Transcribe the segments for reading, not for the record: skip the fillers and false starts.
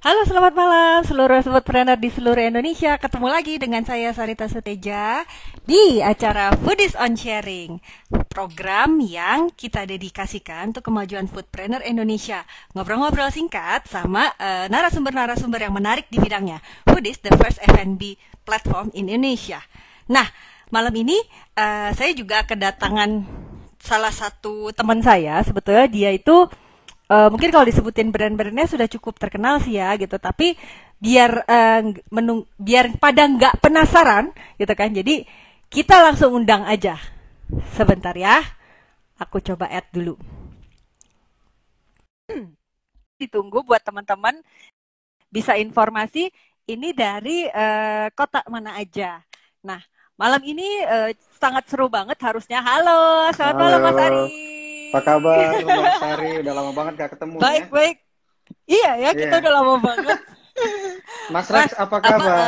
Halo, selamat malam seluruh foodpreneur di seluruh Indonesia. Ketemu lagi dengan saya Sarita Suteja di acara Foodies on Sharing, program yang kita dedikasikan untuk kemajuan foodpreneur Indonesia. Ngobrol-ngobrol singkat sama narasumber-narasumber yang menarik di bidangnya. Foodies, the first F&B platform in Indonesia. Nah, malam ini saya juga kedatangan salah satu teman saya. Sebetulnya dia itu mungkin kalau disebutin brand-brandnya sudah cukup terkenal sih ya gitu, tapi biar biar pada nggak penasaran gitu kan, jadi kita langsung undang aja. Sebentar ya, aku coba add dulu. Ditunggu buat teman-teman bisa informasi ini dari kota mana aja. Nah, malam ini sangat seru banget harusnya. Halo, selamat Halo, malam Mas Ari. apa kabar Mbak Sari? Udah lama banget gak ketemu nih ya. Baik, baik. Iya ya, Iya. kita udah lama banget. Mas Rex, Mas, apa apa kabar?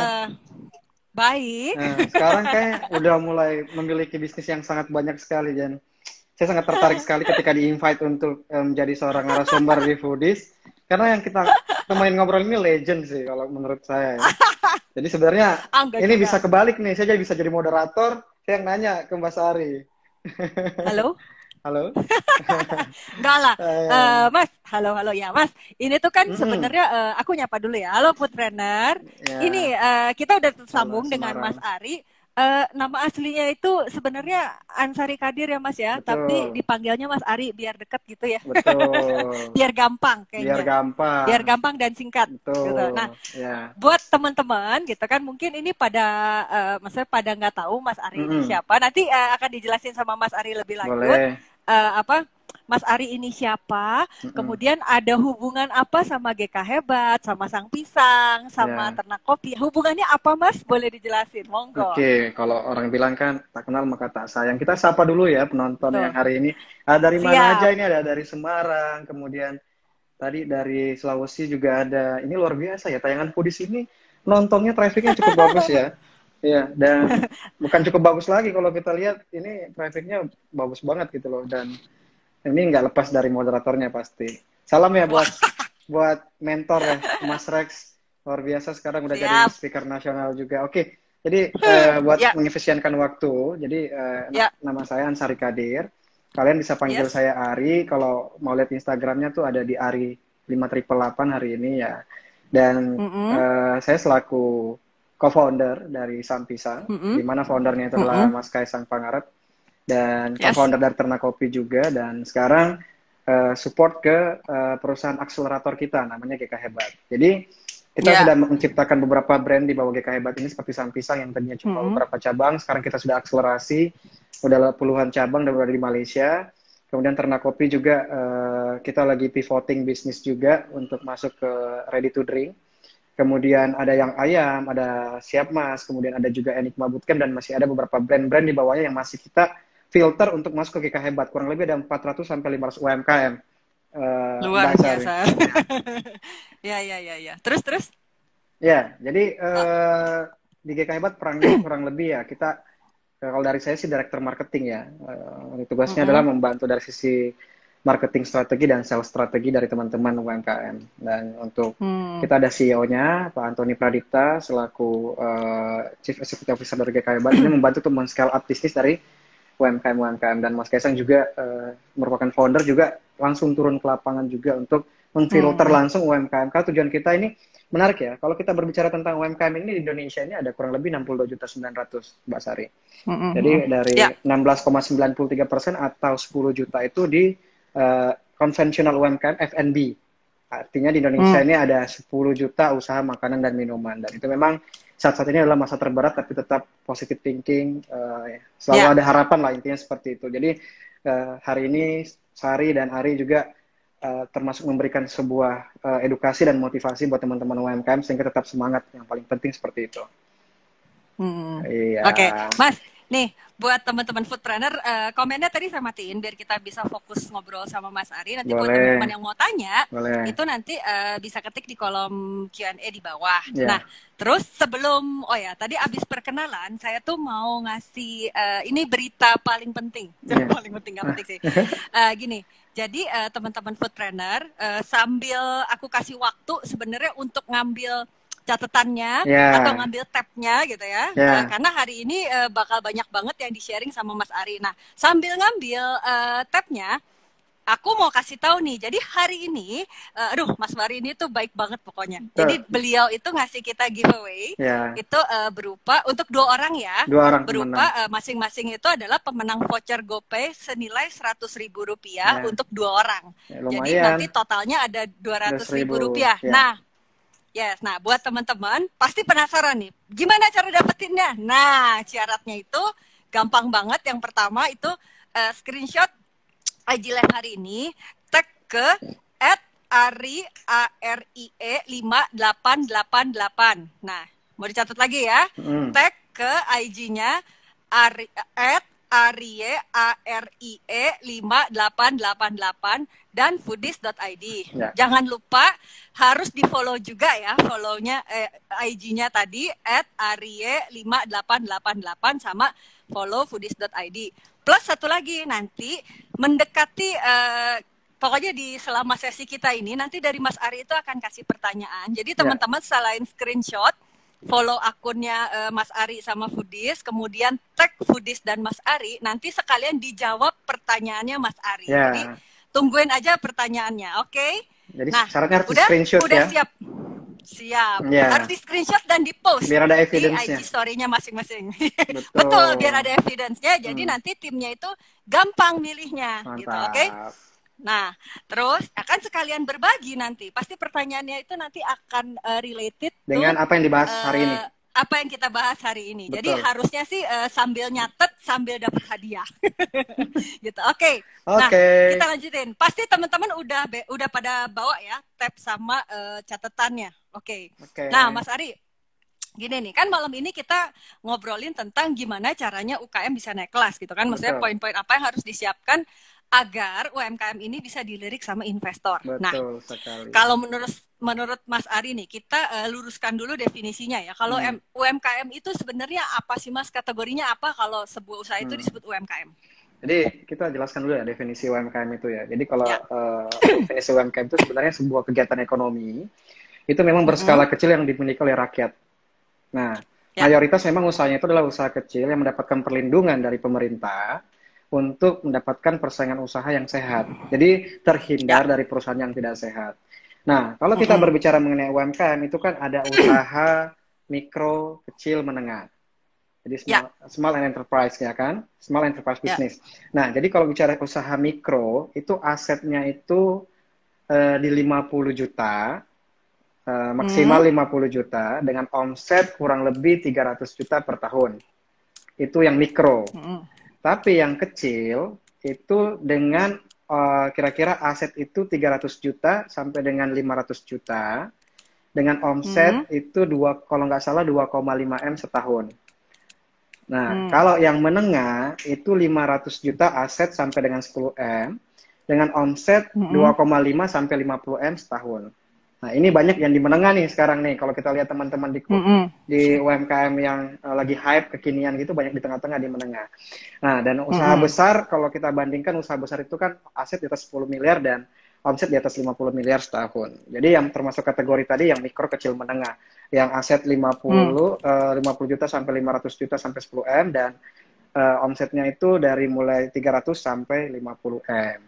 baik. Nah, sekarang kayak udah mulai memiliki bisnis yang sangat banyak sekali, dan saya sangat tertarik sekali ketika di-invite untuk menjadi seorang narasumber di Foodies. Karena yang kita temuin ngobrol ini legend sih kalau menurut saya ya. Jadi sebenarnya Enggak ini bisa juga. kebalik nih, saya bisa jadi moderator, saya yang nanya ke Mbak Sari. Halo? Halo? Enggak lah. Eh, Mas, halo halo ya, Mas. Ini tuh kan mm-mm. sebenarnya aku nyapa dulu ya. Halo Foodpreneur. Ini Ya, kita udah halo tersambung dengan Mas Semarang. Ari. Nama aslinya itu sebenarnya Ansari Kadir ya Mas ya, tapi Betul. dipanggilnya Mas Ari biar deket gitu ya. Betul, Biar gampang biar kayaknya. Biar gampang. gampang dan singkat gitu. Nah, Betul, ya. buat teman-teman gitu kan, mungkin ini pada maksudnya pada nggak tahu Mas Ari ini Mm-mm. siapa. Nanti akan dijelasin sama Mas Ari lebih lanjut. Boleh. Apa Mas Ari ini siapa, Mm-mm. kemudian ada hubungan apa sama GK Hebat, sama Sang Pisang, sama Ya. Ternak Kopi. Hubungannya apa Mas? Boleh dijelasin, monggo. Oke, kalau orang bilang kan tak kenal maka tak sayang. Kita sapa dulu ya penonton yang Tuh, hari ini. Dari mana aja siap. ini? Ada dari Semarang, kemudian tadi dari Sulawesi juga ada. Ini luar biasa ya, tayangan Foodies ini nontonnya trafficnya cukup bagus ya. Iya, dan bukan cukup bagus lagi kalau kita lihat ini trafficnya bagus banget gitu loh. Dan ini nggak lepas dari moderatornya pasti. Salam ya Wah, buat mentor ya, Mas Rex. Luar biasa sekarang udah jadi siap. speaker nasional juga. Oke, jadi buat Ya, mengefisienkan waktu, jadi ya, nama saya Ansari Kadir. Kalian bisa panggil yes. saya Ari. Kalau mau lihat Instagramnya tuh ada di Ari 5888 hari ini ya. Dan Mm-mm, saya selaku co-founder dari Sampisang, di mm-mm, mana foundernya itu adalah mm-mm. Mas Kaisang Pangarep, dan Yes. co-founder dari Ternak Kopi juga, dan sekarang support ke perusahaan akselerator kita namanya GK Hebat. Jadi kita Ya. sudah menciptakan beberapa brand di bawah GK Hebat ini seperti Sang Pisang yang tadinya cuma Mm-mm, beberapa cabang, sekarang kita sudah akselerasi, udah puluhan cabang dan berada di Malaysia. Kemudian Ternak Kopi juga kita lagi pivoting bisnis juga untuk masuk ke ready to drink. Kemudian ada yang ayam, ada siap mas, kemudian ada juga Enigma Bootcamp, dan masih ada beberapa brand-brand di bawahnya yang masih kita filter untuk masuk ke GK Hebat. Kurang lebih ada 400 sampai 500 UMKM, luar Mbak Sari. biasa. Ya, ya, ya, ya. Terus, terus. Ya, jadi Ah, di GK Hebat perangnya kurang lebih ya, kita kalau dari saya sih director marketing ya. Tugasnya adalah mm-mm, membantu dari sisi marketing strategi dan sales strategi dari teman-teman UMKM. Dan untuk hmm. kita ada CEO-nya, Pak Antoni Pradipta, selaku Chief Executive Officer dari GK Hebat, ini membantu untuk men-scale up bisnis dari UMKM-UMKM. Dan Mas Kaisang juga merupakan founder, juga langsung turun ke lapangan juga untuk memfilter Hmm. langsung UMKM. Karena tujuan kita ini menarik ya. Kalau kita berbicara tentang UMKM ini di Indonesia ini ada kurang lebih 62.900.000, Mbak Sari. Jadi Mm-mm. dari Ya, 16,93% atau 10 juta itu di konvensional UMKM F&B. Artinya di Indonesia hmm. ini ada 10 juta usaha makanan dan minuman. Dan itu memang saat-saat ini adalah masa terberat, tapi tetap positive thinking. Selalu Ya, ada harapan lah, intinya seperti itu. Jadi hari ini Sari dan Ari juga termasuk memberikan sebuah edukasi dan motivasi buat teman-teman UMKM sehingga tetap semangat. Yang paling penting seperti itu. hmm. Iya, Oke, Mas. Nih, buat teman-teman foodpreneur, komennya tadi saya matiin biar kita bisa fokus ngobrol sama Mas Ari. Nanti buat teman-teman boleh, yang mau tanya, boleh. itu nanti bisa ketik di kolom Q&A di bawah. Nah, Ya, terus sebelum, oh ya, tadi abis perkenalan, saya tuh mau ngasih ini berita paling penting. ya. Paling penting, nggak penting sih. Gini, Jadi teman-teman foodpreneur, sambil aku kasih waktu sebenarnya untuk ngambil catatannya atau ngambil tabnya gitu ya, karena hari ini bakal banyak banget yang di-sharing sama Mas Ari. Nah, sambil ngambil tabnya, aku mau kasih tahu nih. Jadi hari ini, Mas Ari ini tuh baik banget pokoknya. Jadi beliau itu ngasih kita giveaway, itu berupa untuk 2 orang ya, berupa masing-masing itu adalah pemenang voucher GoPay senilai Rp100.000 untuk 2 orang. Jadi nanti totalnya ada Rp200.000. Nah, buat teman-teman pasti penasaran nih, gimana cara dapetinnya? Nah, syaratnya itu gampang banget. Yang pertama itu screenshot IG Live hari ini, tag ke @arie 5888. Nah, mau dicatat lagi ya. Tag ke IG-nya @arie 5888 dan foodies.id. Jangan lupa harus di-follow juga ya, follow-nya IG-nya tadi @arie 5888 sama follow foodies.id. Plus satu lagi, nanti mendekati pokoknya di selama sesi kita ini nanti dari Mas Ari itu akan kasih pertanyaan. Jadi teman-teman selain screenshot follow akunnya Mas Ari sama Foodies, kemudian tag Foodies dan Mas Ari, nanti sekalian dijawab pertanyaannya Mas Ari. Jadi tungguin aja pertanyaannya, oke? Jadi syaratnya harus screenshot udah siap. Harus di screenshot dan di post biar ada di IG story-nya masing-masing. Betul, biar ada evidence-nya. Jadi nanti timnya itu gampang milihnya. Gitu, oke? Nah, terus akan sekalian berbagi nanti. Pasti pertanyaannya itu nanti akan related dengan apa yang dibahas hari ini. Apa yang kita bahas hari ini. Betul. Jadi harusnya sih sambil nyatet sambil dapat hadiah. Gitu. Oke. Nah, kita lanjutin. Pasti teman-teman udah pada bawa ya tab sama catatannya. Oke. Nah, Mas Ari, gini nih, kan malam ini kita ngobrolin tentang gimana caranya UKM bisa naik kelas gitu kan. Maksudnya poin-poin apa yang harus disiapkan agar UMKM ini bisa dilirik sama investor. Betul sekali. Kalau menurut Mas Ari nih, kita luruskan dulu definisinya ya. Kalau UMKM itu sebenarnya apa sih Mas? Kategorinya apa kalau sebuah usaha itu disebut UMKM? Jadi kita jelaskan dulu ya definisi UMKM itu ya. Jadi kalau definisi UMKM itu sebenarnya sebuah kegiatan ekonomi itu memang berskala kecil yang dimiliki oleh rakyat. Nah, mayoritas memang usahanya itu adalah usaha kecil yang mendapatkan perlindungan dari pemerintah untuk mendapatkan persaingan usaha yang sehat. Jadi terhindar dari perusahaan yang tidak sehat. Nah, kalau kita berbicara mengenai UMKM itu kan ada usaha mikro, kecil, menengah. Jadi small and enterprise ya kan? Small enterprise business. Nah, jadi kalau bicara usaha mikro itu asetnya itu di 50 juta, maksimal 50 juta dengan omset kurang lebih 300 juta per tahun. Itu yang mikro. Tapi yang kecil itu dengan kira-kira aset itu 300 juta sampai dengan 500 juta dengan omset itu kalau nggak salah 2,5 M setahun. Nah, kalau yang menengah itu 500 juta aset sampai dengan 10 M dengan omset 2,5 sampai 50 M setahun. Nah, ini banyak yang di menengah nih sekarang nih. Kalau kita lihat teman-teman di UMKM yang lagi hype kekinian gitu, banyak di tengah-tengah, di menengah. Nah, dan usaha besar, kalau kita bandingkan usaha besar itu kan aset di atas 10 miliar dan omset di atas 50 miliar setahun. Jadi yang termasuk kategori tadi yang mikro, kecil, menengah. Yang aset 50 juta sampai 500 juta sampai 10 M dan omsetnya itu dari mulai 300 sampai 50 M.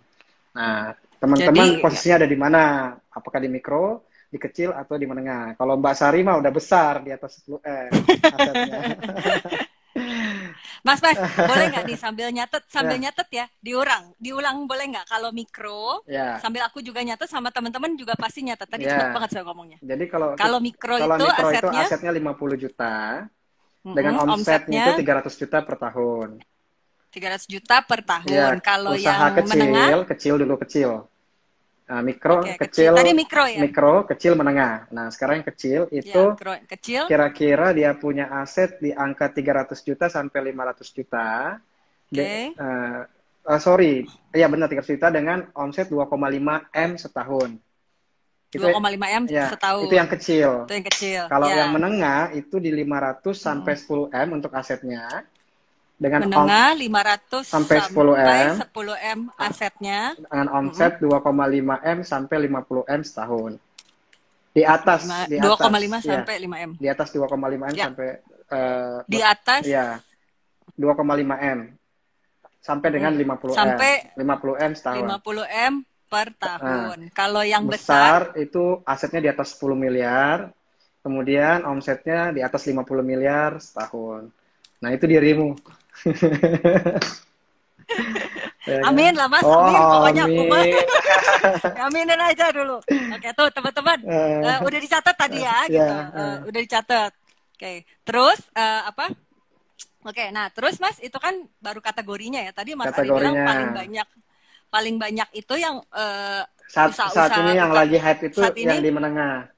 Nah, teman-teman posisinya ada di mana? Apakah di mikro, di kecil, atau di menengah? Kalau Mbak Sari mah udah besar, di atas 10 M asetnya. Mas, boleh nggak nih sambil nyatet ya, diulang boleh nggak? Kalau mikro, sambil aku juga nyatet sama teman-teman juga pasti nyatet. Tadi cepet banget saya ngomongnya. Jadi kalau mikro itu asetnya 50 juta, dengan omsetnya itu 300 juta per tahun. 300 juta per tahun. Kalau yang kecil, menengah? Kecil. Nah, mikro, kecil, tadi mikro ya? Mikro, kecil, menengah. Nah, sekarang yang kecil itu kira-kira dia punya aset di angka 300 juta sampai 500 juta. Benar 300 juta dengan omset 2,5 M setahun. 2,5 M setahun. Itu yang kecil. Itu yang kecil. Kalau yang menengah itu di 500 sampai 10 M untuk asetnya. dengan menengah 500 sampai sampai 10M, 10M asetnya. dengan omset 2,5M sampai 50M setahun. Di atas 2,5 ya, sampai 5M. di atas 2,5M Ya, sampai di atas ya 2,5M sampai dengan 50M. sampai 50M setahun. 50M per Nah, tahun. Kalau yang besar itu asetnya di atas 10 miliar, kemudian omsetnya di atas 50 miliar setahun. Nah, itu dirimu. Ya kan? amin lah Mas, Oh, amin. Pokoknya aku mah amin. aminin aja dulu. Oke, tuh teman-teman, udah dicatat tadi ya, gitu. Udah dicatat. Oke, terus apa? Oke, nah terus Mas itu kan baru kategorinya ya. Tadi Mas Ari bilang Kategorinya. paling banyak itu yang Saat ini yang lagi hype itu yang di menengah.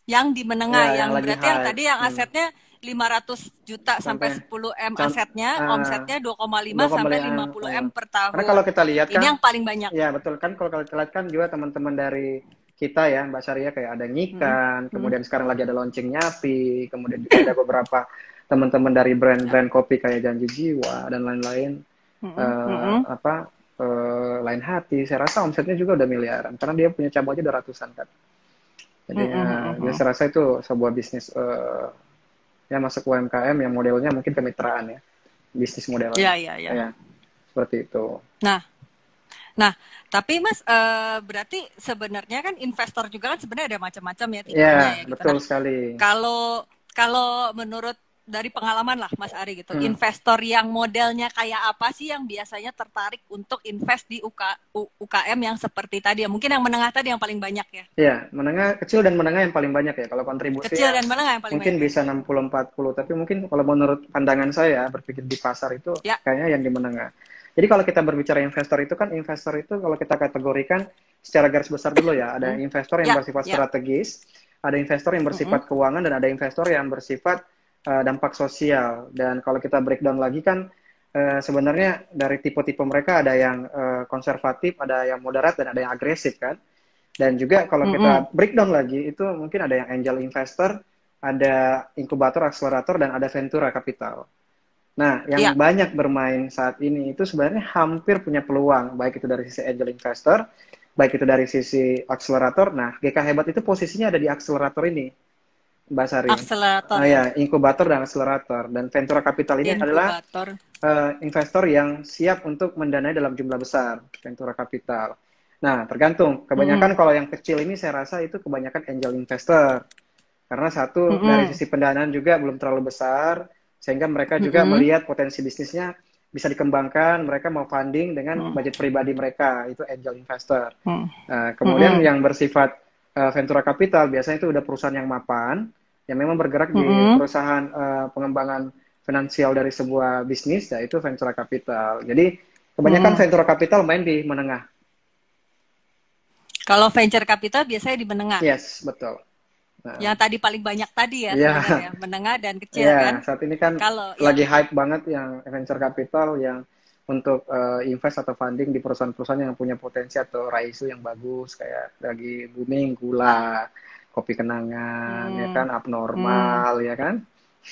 Yang di menengah, Ya, yang berarti yang tadi yang asetnya 500 juta sampai 10M asetnya, omsetnya 2,5 sampai 50M per tahun. Karena kalau kita lihat kan, ini yang paling banyak. Ya betul kan, kalau kita lihat kan juga teman-teman dari kita ya, Mbak Syariah, kayak ada Nyikan, kemudian sekarang lagi ada launching Nyapi, kemudian juga ada beberapa teman-teman dari brand-brand kopi kayak Janji Jiwa dan lain-lain, Lain Hati. Saya rasa omsetnya juga udah miliaran, karena dia punya cabang aja udah ratusan kan. Jadi saya rasa itu sebuah bisnis ya masuk UMKM yang modelnya mungkin kemitraan ya, bisnis modelnya. Ya. Seperti itu. Nah, tapi Mas, berarti sebenarnya kan investor juga kan sebenarnya ada macam-macam ya tipenya ya gitu. Betul sekali. Kalau menurut dari pengalaman lah Mas Ari gitu, investor yang modelnya kayak apa sih yang biasanya tertarik untuk invest di UKM yang seperti tadi ya? Mungkin yang menengah tadi yang paling banyak ya? Iya, menengah, kecil dan menengah yang paling banyak ya. Kalau kontribusi kecil dan menengah yang paling mungkin banyak. Bisa 60-40, tapi mungkin kalau menurut pandangan saya berpikir di pasar itu kayaknya yang di menengah. Jadi kalau kita berbicara investor itu kalau kita kategorikan secara garis besar dulu ya, ada investor yang bersifat strategis, ada investor yang bersifat keuangan, dan ada investor yang bersifat dampak sosial. Dan kalau kita breakdown lagi kan sebenarnya dari tipe-tipe mereka ada yang konservatif, ada yang moderat, dan ada yang agresif kan. Dan juga kalau kita breakdown lagi itu mungkin ada yang angel investor, ada inkubator, akselerator, dan ada ventura capital. Nah, yang banyak bermain saat ini itu sebenarnya hampir punya peluang, baik itu dari sisi angel investor, baik itu dari sisi akselerator. Nah, GK Hebat itu posisinya ada di akselerator ini, Mbak Sari. Akselerator. Inkubator dan akselerator. Dan ventura capital ini adalah investor yang siap untuk mendanai dalam jumlah besar, ventura capital. Nah, tergantung. Kebanyakan kalau yang kecil ini saya rasa itu kebanyakan angel investor. Karena satu, dari sisi pendanaan juga belum terlalu besar, sehingga mereka juga melihat potensi bisnisnya bisa dikembangkan, mereka mau funding dengan budget pribadi mereka, itu angel investor. Kemudian yang bersifat ventura capital, biasanya itu udah perusahaan yang mapan, yang memang bergerak di perusahaan pengembangan finansial dari sebuah bisnis, yaitu ventura capital. Jadi kebanyakan ventura capital main di menengah. Kalau venture capital biasanya di menengah. Yes, betul. Nah, yang tadi paling banyak tadi ya sebenarnya, menengah dan kecil kan. Saat ini kan lagi hype banget yang venture capital yang untuk invest atau funding di perusahaan-perusahaan yang punya potensi atau raisu yang bagus, kayak lagi booming gula, kopi kenangan, ya kan, abnormal, ya kan.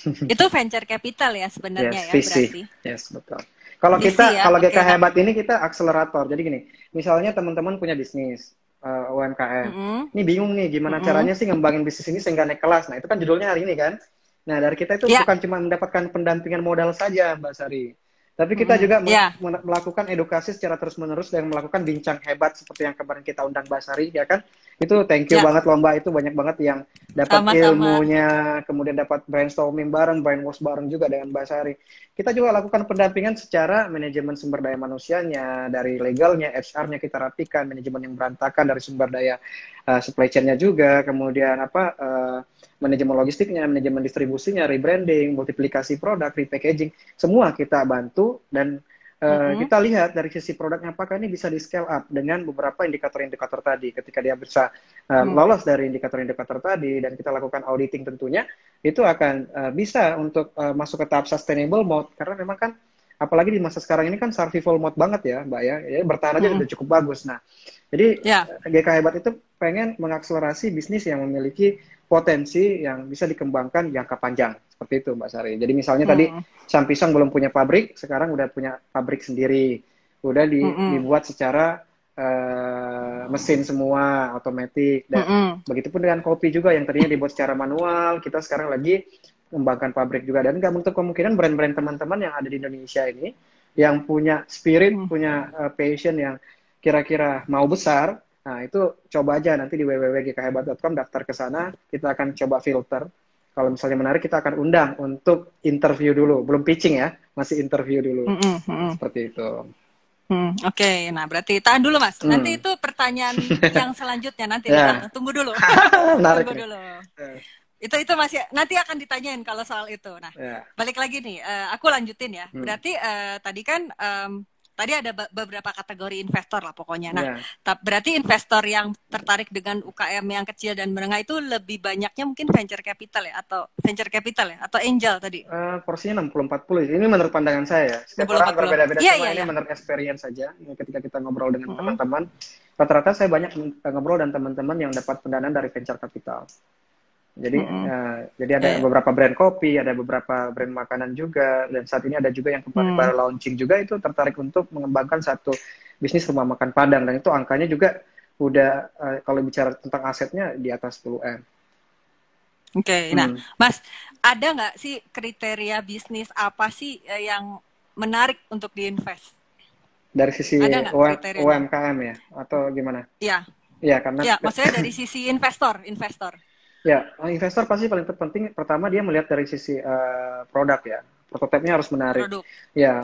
Itu venture capital ya sebenarnya VC. Berarti. Yes, betul. Kalau kita, kalau GK Hebat ini kita akselerator. Jadi gini, misalnya teman-teman punya bisnis UMKM. Ini bingung nih gimana caranya sih ngembangin bisnis ini sehingga naik kelas. Nah, itu kan judulnya hari ini kan. Nah, dari kita itu bukan cuma mendapatkan pendampingan modal saja, Mbak Sari. Tapi kita juga melakukan edukasi secara terus-menerus dan melakukan bincang hebat seperti yang kemarin kita undang Mbak Sari, ya kan? Itu thank you banget loh Mbak, itu banyak banget yang dapat ilmunya, kemudian dapat brainstorming bareng, brainwash bareng juga dengan Mbak Sari. Kita juga lakukan pendampingan secara manajemen sumber daya manusianya, dari legalnya, HR-nya kita rapikan, manajemen yang berantakan dari sumber daya supply chain-nya juga, kemudian manajemen logistiknya, manajemen distribusinya, rebranding, multiplikasi produk, repackaging, semua kita bantu. Dan kita lihat dari sisi produknya apakah ini bisa di scale up dengan beberapa indikator-indikator tadi. Ketika dia bisa lolos dari indikator-indikator tadi dan kita lakukan auditing tentunya, itu akan bisa untuk masuk ke tahap sustainable mode. Karena memang kan apalagi di masa sekarang ini kan survival mode banget ya Mbak ya, bertahan aja udah cukup bagus. Nah, jadi GK Hebat itu pengen mengakselerasi bisnis yang memiliki potensi yang bisa dikembangkan jangka panjang. Seperti itu, Mbak Sari. Jadi misalnya tadi Sam Pisang belum punya pabrik, sekarang udah punya pabrik sendiri. Udah dibuat secara mesin semua, otomatis. Dan begitupun dengan kopi juga yang tadinya dibuat secara manual, kita sekarang lagi mengembangkan pabrik juga. Dan nggak menutup kemungkinan brand-brand teman-teman yang ada di Indonesia ini, yang punya spirit, punya passion yang kira-kira mau besar, nah itu coba aja nanti di www.gkhebat.com, daftar ke sana, kita akan coba filter. Kalau misalnya menarik, kita akan undang untuk interview dulu. Belum pitching ya, masih interview dulu. Seperti itu. Oke, nah berarti tahan dulu Mas. Nanti itu pertanyaan yang selanjutnya nanti kita tunggu dulu. Tunggu dulu. Itu masih nanti akan ditanyain kalau soal itu. Nah, balik lagi nih, aku lanjutin ya. Berarti tadi kan tadi ada beberapa kategori investor lah pokoknya. Nah, berarti investor yang tertarik dengan UKM yang kecil dan menengah itu lebih banyaknya mungkin venture capital ya, atau angel tadi. Porsinya 60-40. Ini menurut pandangan saya ya. Setiap orang berbeda-beda, ini menurut experience saja. Ketika kita ngobrol dengan teman-teman, rata-rata saya banyak ngobrol dan teman-teman yang dapat pendanaan dari venture capital. Jadi jadi ada beberapa brand kopi, ada beberapa brand makanan juga, dan saat ini ada juga yang kemarin baru launching juga, itu tertarik untuk mengembangkan satu bisnis rumah makan Padang, dan itu angkanya juga udah kalau bicara tentang asetnya di atas 10M. Oke, nah Mas, ada nggak sih kriteria bisnis apa sih yang menarik untuk diinvest? Dari sisi UMKM ya, atau gimana? Iya. Iya, karena maksudnya dari sisi investor. Ya, investor pasti paling terpenting pertama dia melihat dari sisi produk ya. Prototipenya harus menarik.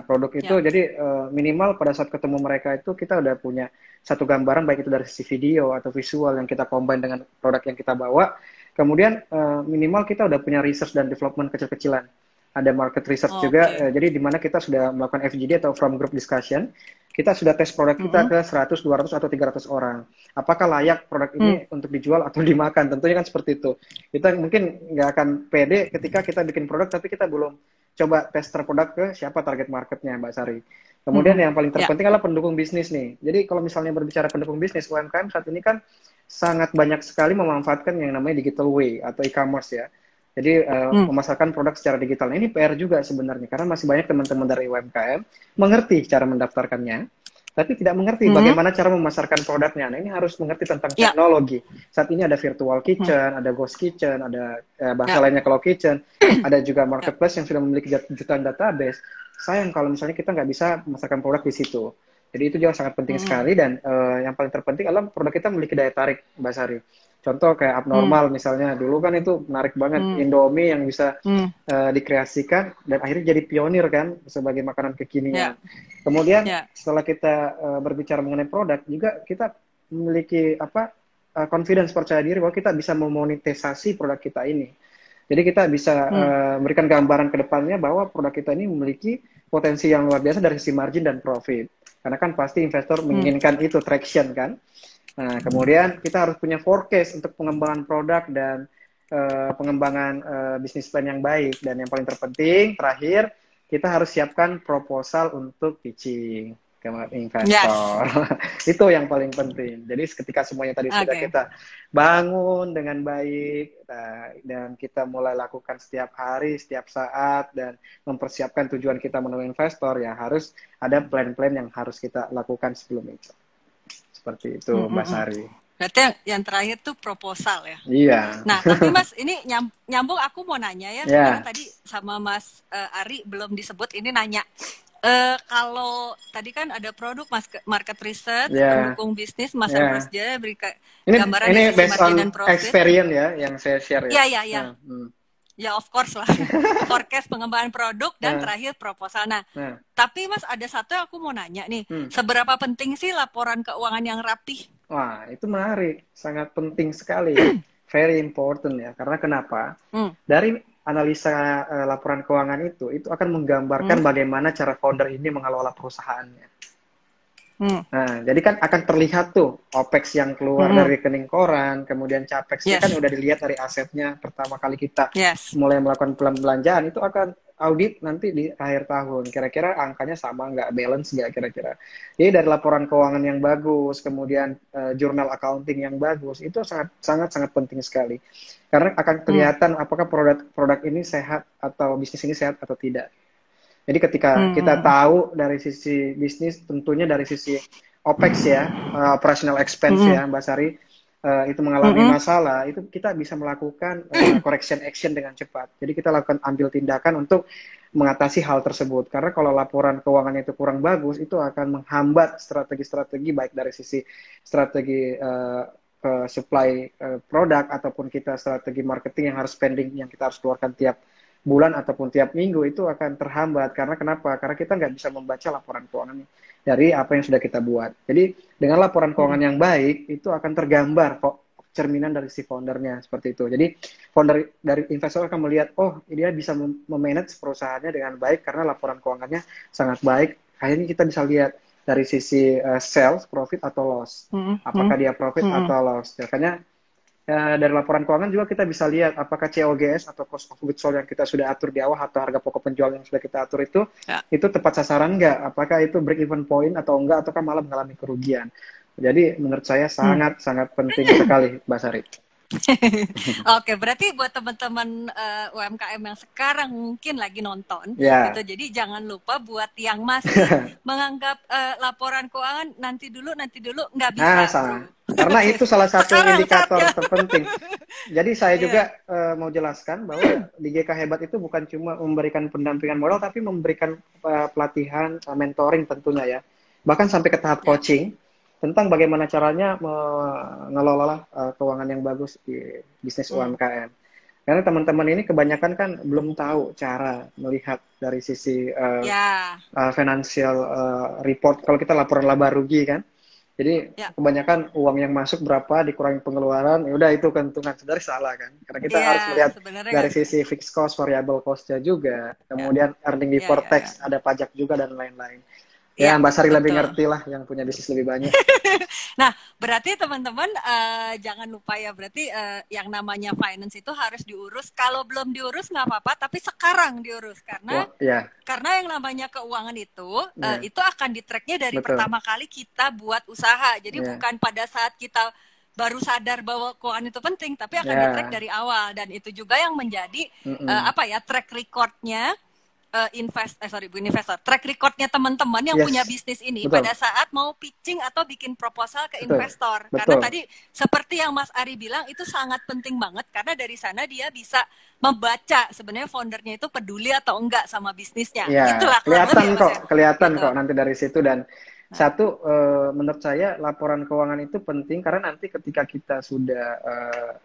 Produk itu jadi minimal pada saat ketemu mereka itu kita udah punya satu gambaran, baik itu dari sisi video atau visual yang kita combine dengan produk yang kita bawa. Kemudian minimal kita udah punya research dan development kecil-kecilan. Ada market research juga, jadi di mana kita sudah melakukan FGD atau from group discussion. Kita sudah tes produk kita ke 100, 200, atau 300 orang. Apakah layak produk ini untuk dijual atau dimakan? Tentunya kan seperti itu. Kita mungkin nggak akan pede ketika kita bikin produk, tapi kita belum coba tester produk ke siapa target marketnya, Mbak Sari. Kemudian yang paling terpenting adalah pendukung bisnis nih. Jadi kalau misalnya berbicara pendukung bisnis, UMKM saat ini kan sangat banyak sekali memanfaatkan yang namanya digital way atau e-commerce ya. Jadi memasarkan produk secara digital. Nah, ini PR juga sebenarnya, karena masih banyak teman-teman dari UMKM mengerti cara mendaftarkannya, tapi tidak mengerti bagaimana cara memasarkan produknya. Nah, ini harus mengerti tentang teknologi. Saat ini ada virtual kitchen, ada ghost kitchen, ada bahasa lainnya kalau kitchen, ada juga marketplace yang sudah memiliki jutaan database. Sayang kalau misalnya kita nggak bisa memasarkan produk di situ. Jadi itu juga sangat penting sekali, dan yang paling terpenting adalah produk kita memiliki daya tarik, Mbak Sari. Contoh kayak Abnormal misalnya, dulu kan itu menarik banget, Indomie yang bisa dikreasikan dan akhirnya jadi pionir kan sebagai makanan kekinian. Kemudian setelah kita berbicara mengenai produk, juga kita memiliki confidence, percaya diri bahwa kita bisa memonetisasi produk kita ini. Jadi kita bisa memberikan gambaran ke depannya bahwa produk kita ini memiliki potensi yang luar biasa dari sisi margin dan profit. Karena kan pasti investor menginginkan itu, traction kan. Nah, kemudian kita harus punya forecast untuk pengembangan produk dan pengembangan bisnis plan yang baik. Dan yang paling terpenting, terakhir, kita harus siapkan proposal untuk pitching ke investor. Itu yang paling penting. Jadi ketika semuanya tadi sudah kita bangun dengan baik, dan kita mulai lakukan setiap hari, setiap saat, dan mempersiapkan tujuan kita menemui investor, ya harus ada plan-plan yang harus kita lakukan sebelum itu. Seperti itu, Mbak Sari. Berarti yang terakhir tuh proposal ya? Iya. Nah, tapi Mas, ini nyambung, aku mau nanya ya. Karena tadi sama Mas Ari belum disebut, ini nanya. Kalau tadi kan ada produk, market research, pendukung bisnis, Mas Emrus Jaya beri gambaran ini dari based on margin dan profit. Experience ya, yang saya share ya. Iya. Ya, of course lah. Forecast pengembangan produk dan terakhir proposal. Nah, tapi Mas, ada satu yang aku mau nanya nih. Seberapa penting sih laporan keuangan yang rapih? Wah, itu menarik. Sangat penting sekali. Very important ya. Karena kenapa? Dari analisa laporan keuangan itu akan menggambarkan bagaimana cara founder ini mengelola perusahaannya. Nah, jadi kan akan terlihat tuh OPEX yang keluar dari rekening koran, kemudian CAPEX kan udah dilihat dari asetnya pertama kali kita mulai melakukan pembelanjaan, itu akan audit nanti di akhir tahun. Kira-kira angkanya sama nggak, balance nggak kira-kira. Jadi dari laporan keuangan yang bagus, kemudian jurnal accounting yang bagus, itu sangat penting sekali. Karena akan kelihatan apakah produk ini sehat atau bisnis ini sehat atau tidak. Jadi ketika kita tahu dari sisi bisnis, tentunya dari sisi OPEX ya, operational expense ya, Mbak Sari, itu mengalami masalah, itu kita bisa melakukan correction action dengan cepat. Jadi kita lakukan ambil tindakan untuk mengatasi hal tersebut. Karena kalau laporan keuangannya itu kurang bagus, itu akan menghambat strategi-strategi baik dari sisi strategi supply produk ataupun kita strategi marketing yang harus spending, yang kita harus keluarkan tiap bulan ataupun tiap minggu, itu akan terhambat. Karena kenapa? Karena kita nggak bisa membaca laporan keuangan dari apa yang sudah kita buat. Jadi dengan laporan keuangan yang baik, itu akan tergambar kok cerminan dari si foundernya, seperti itu. Jadi founder dari investor akan melihat, oh dia bisa memanage perusahaannya dengan baik karena laporan keuangannya sangat baik. Akhirnya kita bisa lihat dari sisi sales, profit atau loss. Apakah dia profit atau loss. Makanya dari laporan keuangan juga kita bisa lihat apakah COGS atau cost of goods sold yang kita sudah atur di awal atau harga pokok penjual yang sudah kita atur itu tepat sasaran nggak? Apakah itu break even point atau enggak, ataukah malah mengalami kerugian? Jadi menurut saya sangat penting sekali, Mbak Sari. Oke, berarti buat teman-teman UMKM yang sekarang mungkin lagi nonton, gitu. Jadi jangan lupa buat yang masih menganggap laporan keuangan nanti dulu nggak bisa. Salah. Karena itu salah satu indikator terpenting. Jadi saya juga mau jelaskan bahwa di GK Hebat itu bukan cuma memberikan pendampingan modal, tapi memberikan pelatihan, mentoring tentunya ya. Bahkan sampai ke tahap coaching tentang bagaimana caranya mengelola keuangan yang bagus di bisnis UMKM. Karena teman-teman ini kebanyakan kan belum tahu cara melihat dari sisi financial report. Kalau kita laporan laba rugi kan, jadi kebanyakan uang yang masuk berapa dikurangi pengeluaran, ya udah itu keuntungan. Sebenarnya salah kan? Karena kita harus melihat dari sisi fixed cost, variable cost-nya juga, kemudian earning before tax, ada pajak juga dan lain-lain. Ya, Mbak Sari lebih ngerti lah, yang punya bisnis lebih banyak. Nah, berarti teman-teman jangan lupa ya, berarti yang namanya finance itu harus diurus. Kalau belum diurus nggak apa-apa, tapi sekarang diurus. Karena yang namanya keuangan itu akan di-track-nya dari pertama kali kita buat usaha. Jadi bukan pada saat kita baru sadar bahwa keuangan itu penting, tapi akan di-track dari awal. Dan itu juga yang menjadi track record-nya investor, track recordnya teman-teman yang punya bisnis ini pada saat mau pitching atau bikin proposal ke investor. Karena tadi seperti yang Mas Ari bilang, itu sangat penting banget karena dari sana dia bisa membaca sebenarnya foundernya itu peduli atau enggak sama bisnisnya. Itulah kelihatan kok nanti dari situ. Dan satu, menurut saya laporan keuangan itu penting karena nanti ketika kita sudah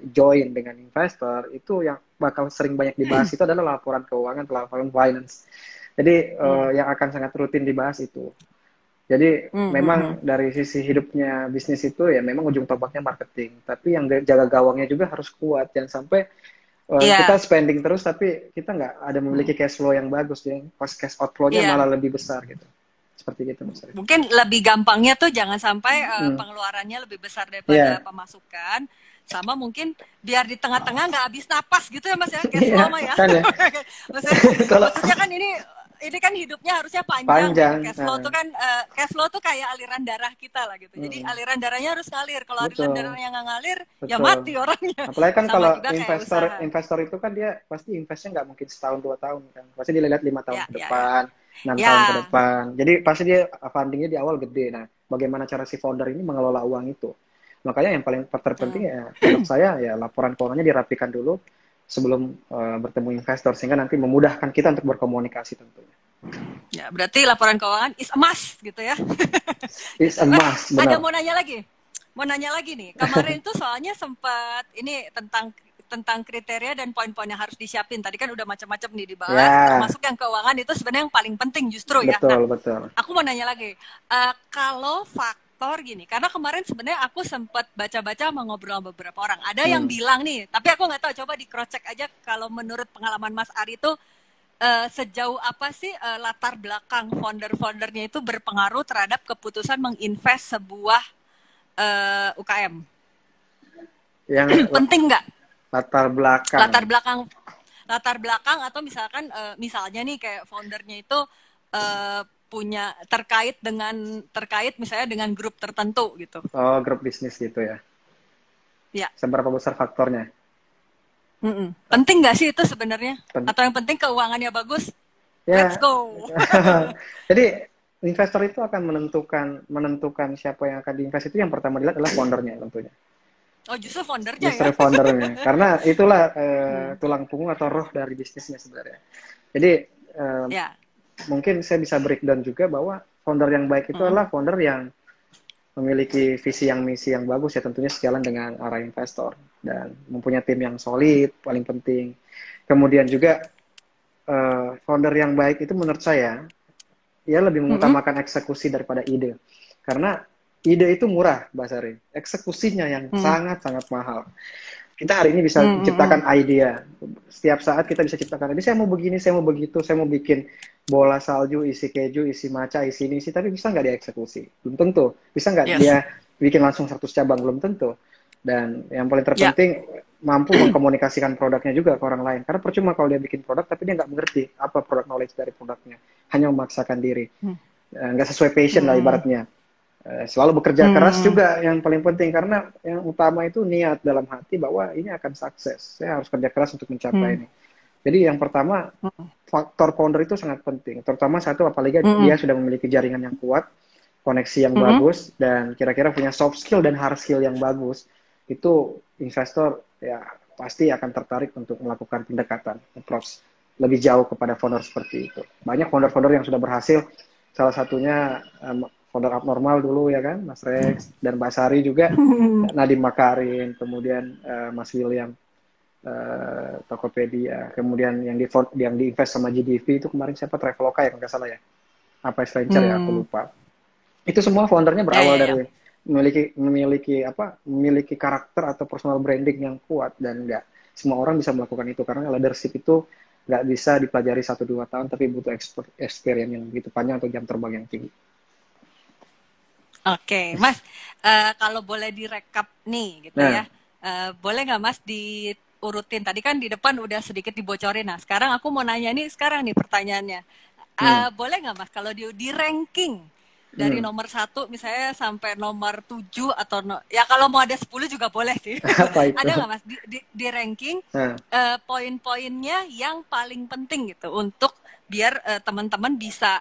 join dengan investor, itu yang bakal sering banyak dibahas itu adalah laporan keuangan, laporan finance. Jadi yang akan sangat rutin dibahas itu. Jadi memang dari sisi hidupnya bisnis itu ya memang ujung tombaknya marketing. Tapi yang jaga gawangnya juga harus kuat. Jangan sampai kita spending terus tapi kita nggak ada memiliki cash flow yang bagus. Jadi pas cash outflow-nya malah lebih besar gitu. Seperti gitu, Mas. Mungkin lebih gampangnya tuh jangan sampai pengeluarannya lebih besar daripada pemasukan, sama mungkin biar di tengah-tengah nggak habis napas gitu ya Mas ya, cash flow mah ya. Maksudnya kan ini kan hidupnya harusnya panjang. Cash flow tuh kayak aliran darah kita lah gitu. Jadi aliran darahnya harus ngalir. Kalau aliran darahnya nggak ngalir, ya mati orangnya. Apalagi kan kalau investor itu kan dia pasti investnya nggak mungkin setahun 2 tahun kan. Pasti dilihat 5 tahun ke depan. 6 tahun ke depan. Jadi pasti dia fundingnya di awal gede. Nah, bagaimana cara si founder ini mengelola uang itu? Makanya yang paling terpenting ya menurut saya ya laporan keuangannya dirapikan dulu sebelum bertemu investor sehingga nanti memudahkan kita untuk berkomunikasi tentunya. Ya, berarti laporan keuangan is a must gitu ya. Is a must, benar. Ada mau nanya lagi nih. Kemarin itu soalnya sempat ini tentang kriteria dan poin-poin yang harus disiapin. Tadi kan udah macam-macam nih dibahas, termasuk yang keuangan itu sebenarnya yang paling penting justru ya. Betul. Aku mau nanya lagi, kalau faktor gini, karena kemarin sebenarnya aku sempat baca-baca ngobrol sama beberapa orang. Ada yang bilang nih, tapi aku nggak tahu, coba di cross check aja kalau menurut pengalaman Mas Ari itu sejauh apa sih latar belakang founder-foundernya itu berpengaruh terhadap keputusan menginvest sebuah UKM? Yang penting nggak? Latar belakang latar belakang atau misalkan misalnya nih kayak foundernya itu punya terkait misalnya dengan grup tertentu gitu. Oh, grup bisnis gitu ya. Ya. Seberapa besar faktornya? Penting nggak sih itu sebenarnya? Pen- Atau yang penting keuangannya bagus? Let's Ya, go. jadi investor itu akan menentukan siapa yang akan diinvest itu yang pertama dilihat adalah foundernya tentunya. Oh, justru foundernya ya? Justru foundernya, karena itulah tulang punggung atau roh dari bisnisnya sebenarnya. Jadi Ya. mungkin saya bisa breakdown juga bahwa founder yang baik itu adalah founder yang memiliki visi yang misi yang bagus ya, tentunya sejalan dengan arah investor dan mempunyai tim yang solid paling penting. Kemudian juga founder yang baik itu menurut saya ia lebih mengutamakan eksekusi daripada ide, karena ide itu murah, Mbak Sari, eksekusinya yang sangat-sangat mahal. Kita hari ini bisa ciptakan idea. Setiap saat kita bisa ciptakan ide. Saya mau begini, saya mau begitu, saya mau bikin bola salju, isi keju, isi maca, isi ini, isi. Tapi bisa nggak dieksekusi? Belum tentu. Bisa nggak dia bikin langsung 100 cabang? Belum tentu. Dan yang paling terpenting, mampu mengkomunikasikan produknya juga ke orang lain. Karena percuma kalau dia bikin produk, tapi dia nggak mengerti apa produk knowledge dari produknya. Hanya memaksakan diri. Nggak sesuai passion lah ibaratnya. Selalu bekerja keras juga yang paling penting, karena yang utama itu niat dalam hati bahwa ini akan sukses. Saya harus kerja keras untuk mencapai ini. Jadi yang pertama, faktor founder itu sangat penting. Terutama satu, apalagi dia sudah memiliki jaringan yang kuat, koneksi yang bagus, dan kira-kira punya soft skill dan hard skill yang bagus. Itu investor ya pasti akan tertarik untuk melakukan pendekatan, approach lebih jauh kepada founder seperti itu. Banyak founder-founder yang sudah berhasil, salah satunya founder Abnormal dulu ya kan, Mas Rex, dan Mbak Sari juga, Nadiem Makarim, kemudian Mas William, Tokopedia, kemudian yang diinvest sama GDV itu kemarin siapa, Traveloka ya kalau nggak salah ya, apa Venture ya, aku lupa. Itu semua foundernya berawal dari memiliki karakter atau personal branding yang kuat, dan nggak semua orang bisa melakukan itu, karena leadership itu nggak bisa dipelajari 1-2 tahun, tapi butuh experience yang begitu panjang atau jam terbang yang tinggi. Oke, Mas, kalau boleh direkap nih, gitu ya, boleh nggak Mas diurutin? Tadi kan di depan udah sedikit dibocorin. Nah, sekarang aku mau nanya nih, sekarang nih pertanyaannya, boleh nggak Mas kalau di ranking dari nomor 1 misalnya sampai nomor 7 atau ya kalau mau ada 10 juga boleh sih. Ada nggak Mas di ranking poin-poinnya yang paling penting gitu untuk biar teman-teman bisa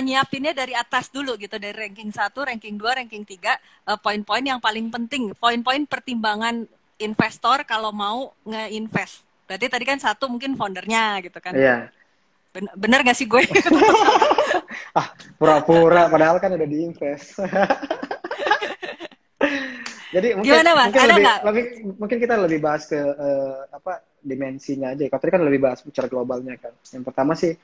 nyiapinnya dari atas dulu gitu, dari ranking 1, ranking 2, ranking 3, poin-poin yang paling penting, poin-poin pertimbangan investor kalau mau nge-invest. Berarti tadi kan 1 mungkin foundernya gitu kan. Iya. Bener gak sih gue? Pura-pura, padahal kan udah diinvest. Jadi mungkin kita lebih bahas ke dimensinya aja. Kalau tadi kan lebih bahas secara globalnya kan. Yang pertama sih,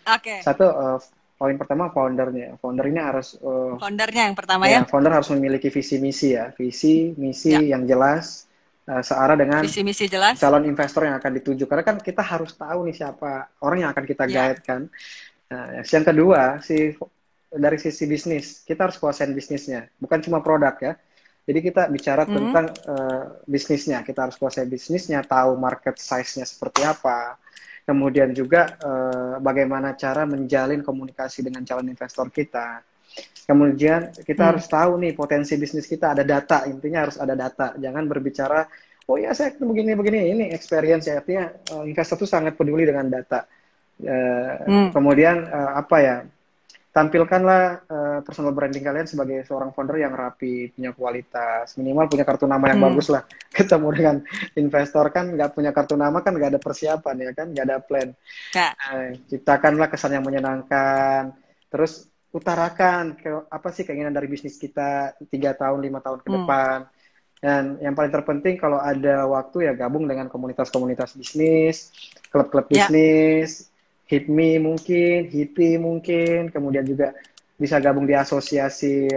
poin pertama foundernya. Founder ini harus foundernya yang pertama ya. Founder harus memiliki visi misi ya, visi misi yang jelas, searah dengan visi misi jelas, calon investor yang akan dituju. Karena kan kita harus tahu nih siapa orang yang akan kita guide kan. Nah, yang kedua dari sisi bisnis, kita harus kuasain bisnisnya, bukan cuma produk ya. Jadi kita bicara tentang bisnisnya, kita harus kuasai bisnisnya, tahu market size-nya seperti apa. Kemudian juga bagaimana cara menjalin komunikasi dengan calon investor kita. Kemudian kita harus tahu nih potensi bisnis kita, ada data, intinya harus ada data. Jangan berbicara, oh ya saya begini, ini experience ya. Artinya investor itu sangat peduli dengan data. Kemudian tampilkanlah personal branding kalian sebagai seorang founder yang rapi, punya kualitas, minimal punya kartu nama yang bagus lah. Ketemu dengan investor kan nggak punya kartu nama kan nggak ada persiapan ya kan, nggak ada plan. Ciptakanlah kesan yang menyenangkan, terus utarakan apa sih keinginan dari bisnis kita 3 tahun, 5 tahun ke depan. Dan yang paling terpenting kalau ada waktu ya gabung dengan komunitas-komunitas bisnis, klub-klub bisnis, HIPMI mungkin, HIPI mungkin, kemudian juga bisa gabung di asosiasi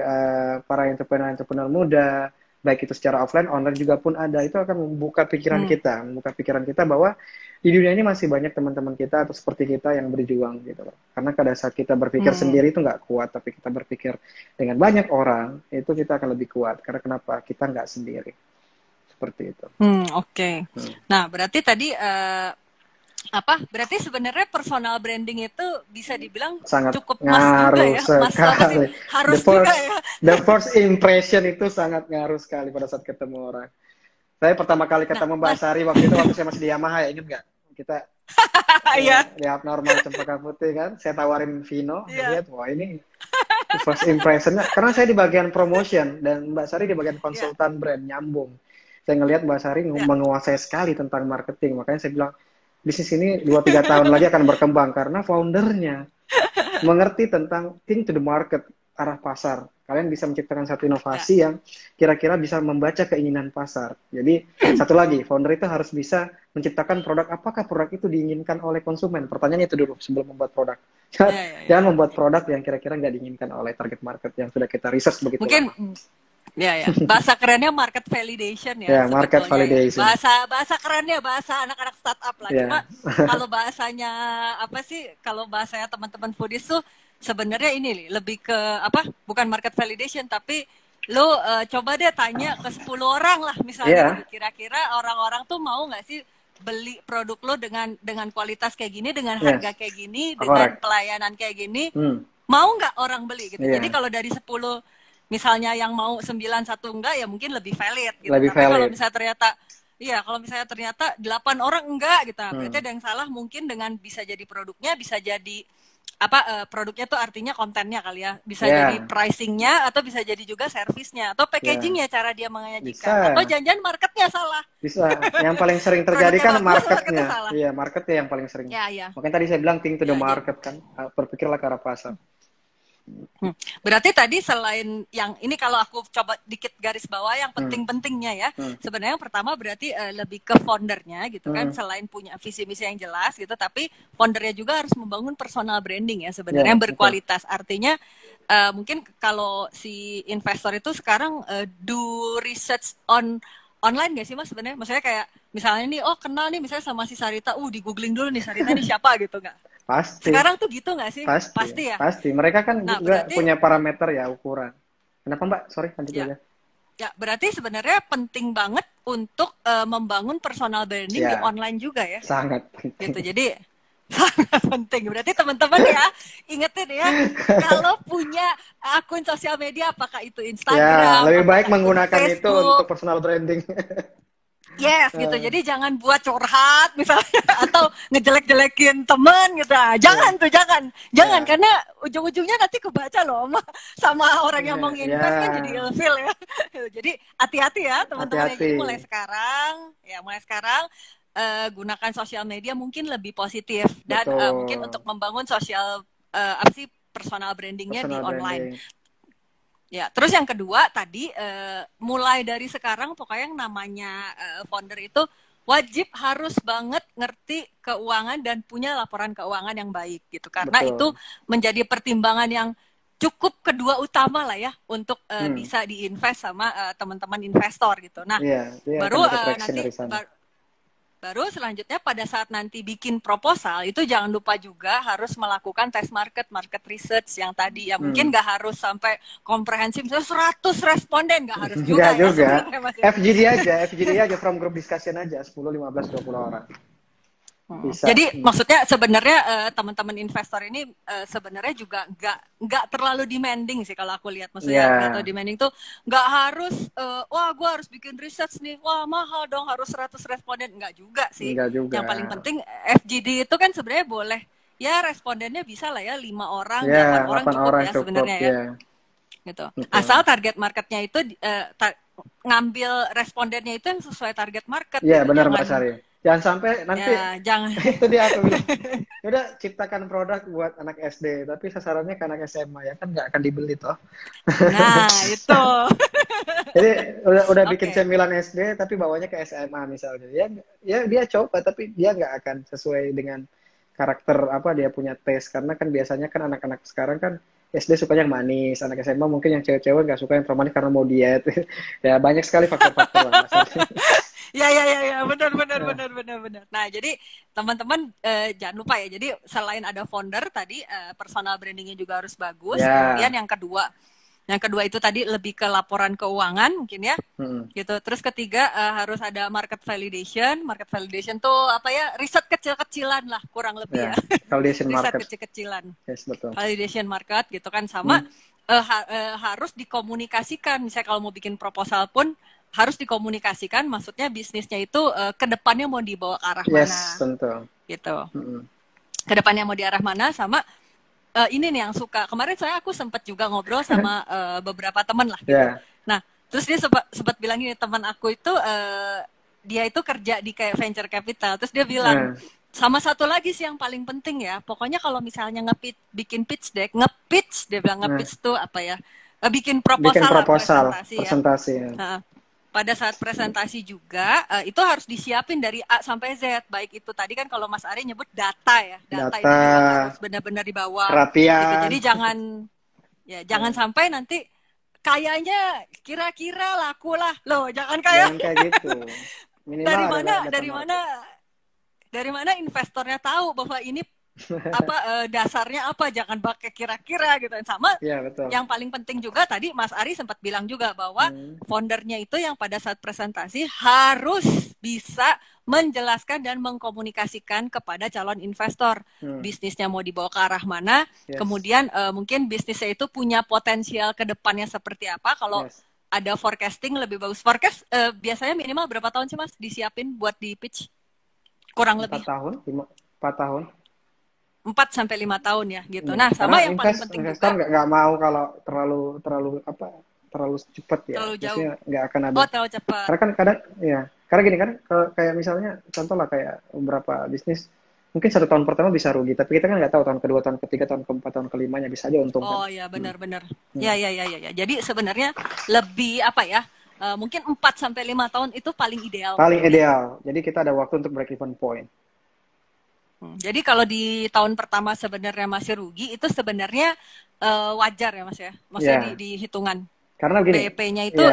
para entrepreneur muda, baik itu secara offline, online juga pun ada. Itu akan membuka pikiran kita bahwa di dunia ini masih banyak teman-teman kita atau seperti kita yang berjuang gitu loh. Karena pada saat kita berpikir sendiri itu nggak kuat, tapi kita berpikir dengan banyak orang, itu kita akan lebih kuat. Karena kenapa? Kita nggak sendiri. Seperti itu. Oke. Nah, berarti tadi Apa? Berarti sebenarnya personal branding itu bisa dibilang Sangat cukup mas juga ngaruh ya. Mas apa sih? sekali. The Harus juga first ya. the first impression itu sangat ngaruh sekali pada saat ketemu orang. Saya pertama kali Nah, ketemu Mbak Mas, Sari waktu itu waktu saya masih di Yamaha ya, ingat nggak? Kita ya, lihat normal Cempaka Putih kan, saya tawarin Vino, iya, lihat wah ini first impressionnya, karena saya di bagian promotion dan Mbak Sari di bagian iya, konsultan brand, nyambung. Saya ngelihat Mbak Sari iya, menguasai sekali tentang marketing, makanya saya bilang bisnis ini 2-3 tahun lagi akan berkembang karena foundernya mengerti tentang think to the market, arah pasar. Kalian bisa menciptakan satu iya, inovasi yang kira-kira bisa membaca keinginan pasar. Jadi, satu lagi, founder itu harus bisa menciptakan produk, apakah produk itu diinginkan oleh konsumen? Pertanyaannya itu dulu sebelum membuat produk. iya, iya, iya. Jangan membuat produk yang kira-kira nggak diinginkan oleh target market yang sudah kita research begitu Mungkin lama. ya, ya. Bahasa kerennya market validation ya Ya, market sebetulnya ya. validation. Bahasa kerennya bahasa anak-anak startup lah. Cuma Ya, kalau bahasanya apa sih? Kalau bahasanya teman-teman foodies tuh sebenarnya ini nih lebih ke apa? Bukan market validation tapi lo coba deh tanya ke 10 orang lah misalnya gitu. ya, Kira-kira orang-orang tuh mau nggak sih beli produk lo dengan kualitas kayak gini, dengan harga yes, kayak gini, dengan correct. pelayanan kayak gini, Hmm, mau nggak orang beli gitu. Jadi iya, kalau dari 10 misalnya yang mau 9 satu enggak ya mungkin lebih valid gitu. lebih Tapi kalau valid. misalnya ternyata iya, kalau misalnya ternyata 8 orang enggak gitu. Berarti Hmm, ada yang salah mungkin dengan bisa jadi produknya, bisa jadi apa produknya tuh artinya kontennya kali ya. Bisa jadi ya, pricingnya atau bisa jadi juga servisnya atau ya, packagingnya cara dia menyajikan atau bisa. jangan-jangan marketnya salah. Bisa. Yang paling sering terjadi Produknya kan bagus, marketnya marketnya. salah. Iya, marketnya yang paling sering. Ya, ya. Makanya tadi saya bilang think to the Ya, jadi market kan. Berpikirlah ke arah pasar. Berarti tadi selain yang ini kalau aku coba dikit garis bawah yang Hmm, penting-pentingnya ya, hmm, sebenarnya yang pertama berarti lebih ke foundernya gitu kan, hmm. selain punya visi misi yang jelas gitu, tapi foundernya juga harus membangun personal branding ya sebenarnya Ya, yang betul. berkualitas. Artinya mungkin kalau si investor itu sekarang do research online gak sih mas sebenarnya? Maksudnya kayak misalnya nih, oh kenal nih misalnya sama si Sarita, di googling dulu nih Sarita ini siapa gitu nggak? Pasti, Sekarang tuh gitu nggak sih? pasti, Pasti ya. pasti. Mereka kan Nah juga berarti punya parameter ya, ukuran. Kenapa Mbak? Sorry, lanjut ya aja. Ya, berarti sebenarnya penting banget untuk membangun personal branding di Ya, online juga ya. sangat Gitu. penting. Jadi sangat penting. Berarti teman-teman ya, ingetin ya, kalau punya akun sosial media apakah itu Ya, Instagram, lebih baik apakah itu menggunakan itu untuk Facebook, personal branding. yes gitu. Eh, Jadi jangan buat curhat misalnya atau ngejelek-jelekin temen gitu. Ah, jangan ya, tuh, jangan. Jangan ya, karena ujung-ujungnya nanti kebaca loh sama orang yang mau ya, nginvest kan jadi ilfil ya. Jadi hati-hati ya teman-teman ya. Jadi hati-hati. mulai sekarang gunakan sosial media mungkin lebih positif dan mungkin Betul. untuk membangun sosial apa sih personal brandingnya di Personal online. branding. Ya, terus yang kedua tadi mulai dari sekarang pokoknya yang namanya founder itu wajib harus banget ngerti keuangan dan punya laporan keuangan yang baik gitu. Karena itu Betul. menjadi pertimbangan yang cukup kedua utama lah ya untuk Hmm. bisa diinvest sama teman-teman investor gitu. Nah, Iya, dia akan baru dapat traction nanti dari sana. baru selanjutnya pada saat nanti bikin proposal itu jangan lupa juga harus melakukan tes market research yang tadi ya mungkin nggak harus sampai komprehensif misalnya 100 responden nggak harus Enggak juga ya juga. sebenarnya Mas ya. FGD aja from group discussion aja 10, 15, 20 orang. Bisa. Jadi maksudnya sebenarnya teman-teman investor ini sebenarnya juga nggak terlalu demanding sih kalau aku lihat maksudnya nggak terlalu Ya, demanding tuh nggak harus wah gue harus bikin research nih wah mahal dong harus 100 responden nggak juga sih. enggak juga. Yang paling penting FGD itu kan sebenarnya boleh ya respondennya bisa lah ya 5 orang, Ya, 8 orang 8 cukup orang ya cukup sebenarnya ya ya. gitu. Betul. Asal target marketnya itu ngambil respondennya itu yang sesuai target market Ya, gitu. benar Mbak Sari. Jangan sampai nanti Ya jangan itu dia aku bilang. "Ya udah ciptakan produk buat anak SD, tapi sasarannya ke anak SMA ya kan nggak akan dibeli toh." nah itu. Jadi udah bikin Oke. cemilan SD tapi bawanya ke SMA misalnya. Ya dia coba tapi dia nggak akan sesuai dengan karakter apa dia punya taste karena kan biasanya kan anak-anak sekarang kan SD sukanya yang manis, anak SMA mungkin yang cewek-cewek nggak suka yang terlalu manis karena mau diet. Ya banyak sekali faktor-faktor lah. Ya, benar benar Ya, benar benar benar. Nah, jadi teman-teman jangan lupa ya. Jadi selain ada founder tadi personal brandingnya juga harus bagus. Kemudian ya, yang kedua Yang kedua itu tadi lebih ke laporan keuangan mungkin ya. Mm-mm. Gitu. Terus ketiga harus ada market validation. Market validation tuh apa ya? Riset kecil-kecilan lah kurang lebih Ya, ya. validation Riset market. kecil-kecilan. Yes, betul. Validation market gitu kan sama Hmm. harus dikomunikasikan. Misalnya kalau mau bikin proposal pun harus dikomunikasikan. Maksudnya bisnisnya itu ke depannya mau dibawa ke arah Yes, mana tentu. gitu. Mm-mm. Ke depannya mau di arah mana sama ini nih yang suka. Kemarin aku sempat juga ngobrol sama beberapa teman lah gitu. Ya, Nah, terus dia sempat bilang gini, teman aku itu dia itu kerja di kayak venture capital. Terus dia bilang, nah, sama satu lagi sih yang paling penting ya. Pokoknya kalau misalnya bikin pitch deck, nge-pitch, dia bilang nah, nge-pitch tuh apa ya? Bikin bikin proposal lah, proposal, presentasi ya. presentasi. Ya. Nah, pada saat presentasi juga itu harus disiapin dari A sampai Z. Baik itu tadi kan kalau Mas Ari nyebut data ya. Data itu Data, juga harus benar-benar dibawa gitu. kerapian. Jadi jangan sampai nanti kayaknya kira-kira laku lah. Loh, jangan kayak Jangan kayak gitu. Minimal dari ada mana data dari mana market. dari mana investornya tahu bahwa ini apa dasarnya apa, jangan pakai kira-kira gitu. Sama Ya, betul. yang paling penting juga tadi Mas Ari sempat bilang juga bahwa foundernya itu yang pada saat presentasi harus bisa menjelaskan dan mengkomunikasikan kepada calon investor bisnisnya mau dibawa ke arah mana. Yes. Kemudian mungkin bisnisnya itu punya potensial ke depannya seperti apa. Kalau Yes. ada forecasting lebih bagus. Forecast biasanya minimal berapa tahun sih Mas disiapin buat di pitch? Kurang 4 lebih tahun, 4 tahun. 4 sampai 5 tahun ya gitu. Ya. Nah, sama Karena yang paling penting investor juga nggak mau kalau terlalu cepat ya. terlalu jauh. Biasanya nggak akan ada. Oh, terlalu cepat. Karena kan kadang ya, karena gini kan, kayak misalnya contoh lah kayak beberapa bisnis mungkin 1 tahun pertama bisa rugi, tapi kita kan nggak tahu tahun kedua, tahun ketiga, tahun keempat, tahun kelimanya bisa aja untung kan. Oh ya, benar-benar. Ya. Jadi sebenarnya lebih apa ya? Mungkin 4 sampai 5 tahun itu paling ideal. Paling ideal. Jadi kita ada waktu untuk break even point. Jadi kalau di tahun pertama sebenarnya masih rugi, itu sebenarnya wajar ya Mas ya? Maksudnya di hitungan. Karena begini, BP-nya itu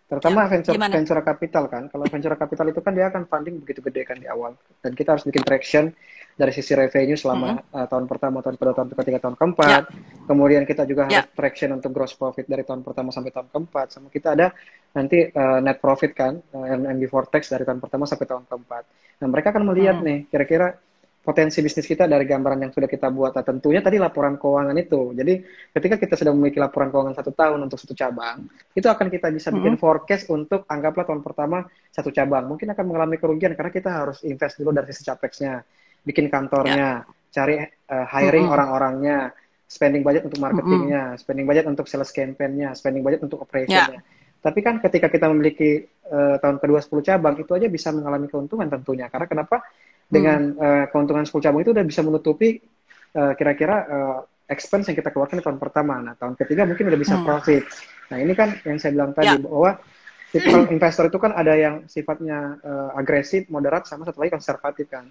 terutama venture capital kan. Kalau venture capital itu kan dia akan funding begitu gede kan di awal. Dan kita harus bikin traction dari sisi revenue selama tahun pertama, tahun kedua, tahun ketiga, tahun keempat. Kemudian kita juga harus traction untuk gross profit dari tahun pertama sampai tahun keempat. Sama kita ada nanti net profit kan, NM before tax dari tahun pertama sampai tahun keempat. Nah, mereka akan melihat nih, kira-kira potensi bisnis kita dari gambaran yang sudah kita buat. Nah, tentunya tadi laporan keuangan itu. Jadi ketika kita sudah memiliki laporan keuangan 1 tahun untuk 1 cabang, itu akan kita bisa bikin forecast untuk anggaplah tahun pertama 1 cabang. Mungkin akan mengalami kerugian karena kita harus invest dulu dari sisi capex-nya, bikin kantornya, cari hiring orang-orangnya, spending budget untuk marketingnya, spending budget untuk sales campaign-nya, spending budget untuk operation-nya. Tapi kan ketika kita memiliki tahun kedua 10 cabang, itu aja bisa mengalami keuntungan tentunya. Karena kenapa? Dengan keuntungan 10 cabang itu udah bisa menutupi kira-kira expense yang kita keluarkan di tahun pertama. Nah, tahun ketiga mungkin udah bisa profit. Nah, ini kan yang saya bilang tadi, bahwa kalau investor itu kan ada yang sifatnya agresif, moderat, sama satu lagi konservatif kan.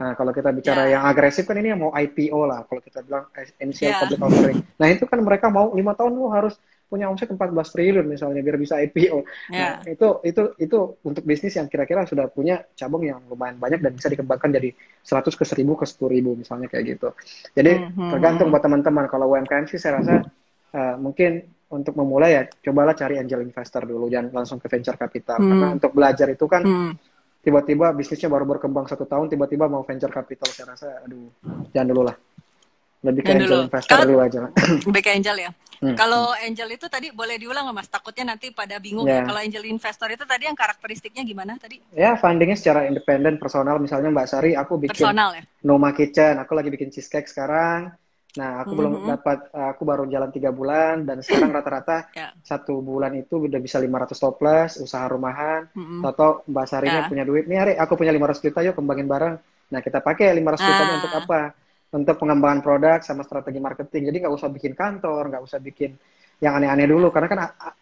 Nah, kalau kita bicara yang agresif kan ini yang mau IPO lah, kalau kita bilang initial public offering. Nah, itu kan mereka mau 5 tahun lu harus punya omset 14 triliun misalnya biar bisa IPO. Nah, itu untuk bisnis yang kira-kira sudah punya cabang yang lumayan banyak dan bisa dikembangkan dari 100 ke 1000 ke 10.000 misalnya kayak gitu. Jadi tergantung buat teman-teman. Kalau UMKM sih saya rasa mungkin untuk memulai ya cobalah cari angel investor dulu, jangan langsung ke venture capital. Karena untuk belajar itu kan tiba-tiba bisnisnya baru berkembang 1 tahun, tiba-tiba mau venture capital, saya rasa aduh, jangan dulu lah. Lebih ke angel investor dulu aja. Lebih ke angel ya. Kalau angel itu tadi boleh diulang nggak Mas? Takutnya nanti pada bingung ya. Kalau angel investor itu tadi yang karakteristiknya gimana tadi? Ya, fundingnya secara independen, personal. Misalnya Mbak Sari, aku bikin Noma Kitchen, aku lagi bikin cheesecake sekarang. Nah, aku belum dapat, aku baru jalan 3 bulan, dan sekarang rata-rata 1 bulan itu udah bisa 500 toples, usaha rumahan. Atau Mbak Sarinya punya duit, nih Ari, aku punya 500 juta, yuk kembangin bareng. Nah, kita pakai 500 jutanya untuk apa? Untuk pengembangan produk sama strategi marketing. Jadi nggak usah bikin kantor, nggak usah bikin yang aneh-aneh dulu. Karena kan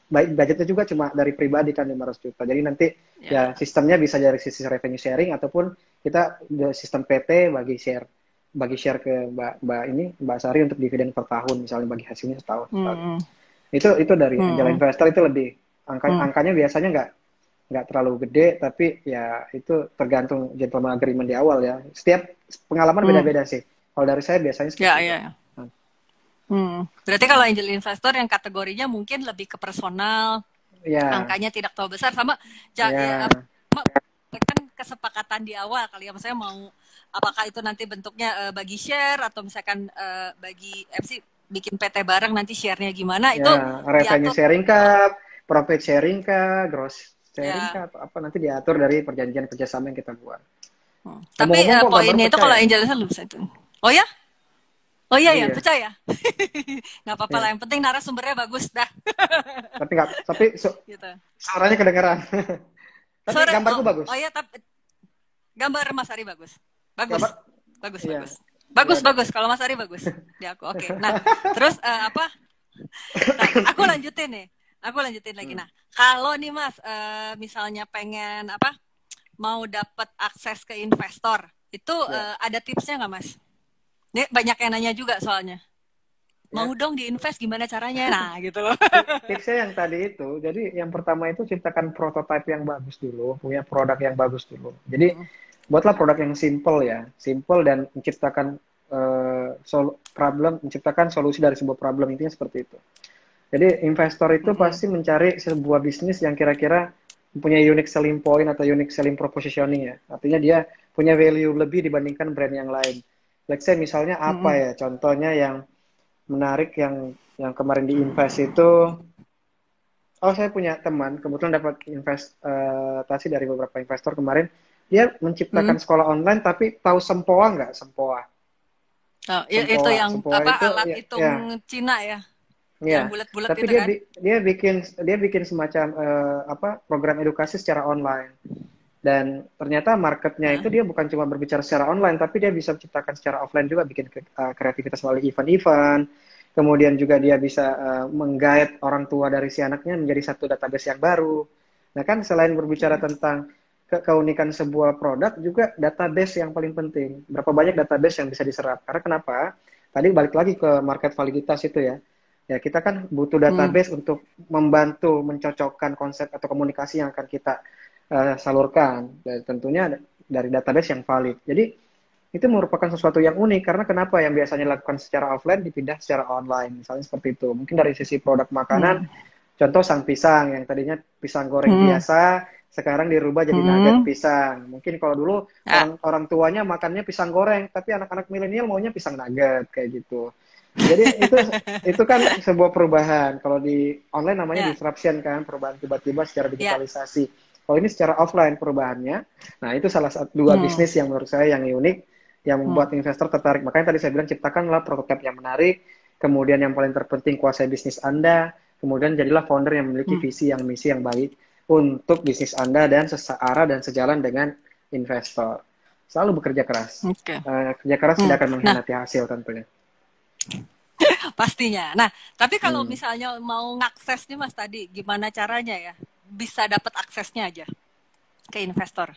budgetnya juga cuma dari pribadi kan 500 juta. Jadi nanti ya sistemnya bisa dari sisi revenue sharing ataupun kita sistem PT bagi share ke Mbak Sari untuk dividen per tahun misalnya bagi hasilnya setahun. Itu dari angel investor itu lebih angkanya biasanya nggak terlalu gede, tapi ya itu tergantung gentleman agreement di awal ya. Setiap pengalaman beda-beda sih. Kalau dari saya biasanya seperti itu. Berarti kalau angel investor yang kategorinya mungkin lebih ke personal, Ya, angkanya tidak terlalu besar, sama ya, ya, kan kesepakatan di awal kali ya, maksudnya mau apakah itu nanti bentuknya bagi share atau misalkan bagi MC bikin PT bareng nanti share-nya gimana itu ya, revenue diatur. sharing kah, profit sharing kah, gross sharing Ya. kah, atau apa nanti diatur dari perjanjian kerjasama yang kita buat. Tapi Ngomong-ngomong kok gambar poinnya itu pecah kalau ya? angel investor lu bisa itu. Oh ya? Oh iya ya, Iya, percaya. Nggak apa-apa lah, ya. yang penting narasumbernya bagus dah. Tapi nggak, tapi Gitu. suaranya kedengeran. Tapi Sore, gambarku oh, bagus. oh ya, tapi gambar Mas Ari bagus. Bagus. Gambar, Bagus, iya, bagus. iya Bagus, deh. bagus. Kalau Mas Ari bagus. Di aku. Oke. Nah, terus apa? Nah, aku lanjutin nih. Aku lanjutin lagi. Hmm, Nah, kalau nih Mas, misalnya pengen apa? Mau dapat akses ke investor, itu ya, ada tipsnya nggak Mas? Ini banyak yang nanya juga soalnya. Mau ya. dong diinvest gimana caranya? Nah, gitu loh. Tipsnya yang tadi itu, jadi yang pertama itu ciptakan prototipe yang bagus dulu, punya produk yang bagus dulu. Jadi buatlah produk yang simple ya, simple dan menciptakan menciptakan solusi dari sebuah problem, intinya seperti itu. Jadi investor itu Mm-mm. pasti mencari sebuah bisnis yang kira-kira punya unique selling point atau unique selling propositioning ya. Artinya dia punya value lebih dibandingkan brand yang lain. Let's say misalnya apa Mm-mm. ya, contohnya yang menarik yang kemarin diinvest itu, oh saya punya teman kebetulan dapat investasi dari beberapa investor kemarin, dia Mm. menciptakan sekolah online tapi tahu Sempoa nggak? Sempoa, Oh, itu Sempoa, yang Sempoa apa itu alat ya, hitung ya, Cina ya, yang ya. bulat-bulat Tapi itu dia kan? dia bikin semacam program edukasi secara online. Dan ternyata marketnya Nah. itu dia bukan cuma berbicara secara online, tapi dia bisa menciptakan secara offline juga, bikin kreativitas melalui event-event. Kemudian juga dia bisa menggait orang tua dari si anaknya menjadi satu database yang baru. Nah kan selain berbicara tentang keunikan sebuah produk, juga database yang paling penting. Berapa banyak database yang bisa diserap? Karena kenapa? Tadi balik lagi ke market validitas itu ya. Ya kita kan butuh Hmm. database untuk membantu mencocokkan konsep atau komunikasi yang akan kita salurkan. Dan tentunya dari database yang valid. Jadi itu merupakan sesuatu yang unik karena kenapa yang biasanya dilakukan secara offline dipindah secara online, misalnya seperti itu. Mungkin dari sisi produk makanan, Hmm. contoh sang pisang yang tadinya pisang goreng Hmm. biasa, sekarang dirubah jadi nugget Hmm. pisang. Mungkin kalau dulu Ah, orang orang tuanya makannya pisang goreng, tapi anak-anak milenial maunya pisang nugget kayak gitu. Jadi itu kan sebuah perubahan. Kalau di online namanya ya, disruption kan, perubahan tiba-tiba secara ya. digitalisasi. Kalau ini secara offline perubahannya. Nah, itu salah satu dua Hmm. bisnis yang menurut saya yang unik, yang Hmm. membuat investor tertarik. Makanya tadi saya bilang ciptakanlah prototipe yang menarik, kemudian yang paling terpenting kuasai bisnis Anda, kemudian jadilah founder yang memiliki Hmm. visi yang misi yang baik untuk bisnis Anda dan searah dan sejalan dengan investor. Selalu bekerja keras. Oke. Kerja keras Hmm. tidak akan Nah, mengkhianati hasil tentunya. pastinya. Nah, tapi kalau Hmm. misalnya mau ngakses nih Mas tadi, gimana caranya ya? Bisa dapat aksesnya aja ke investor.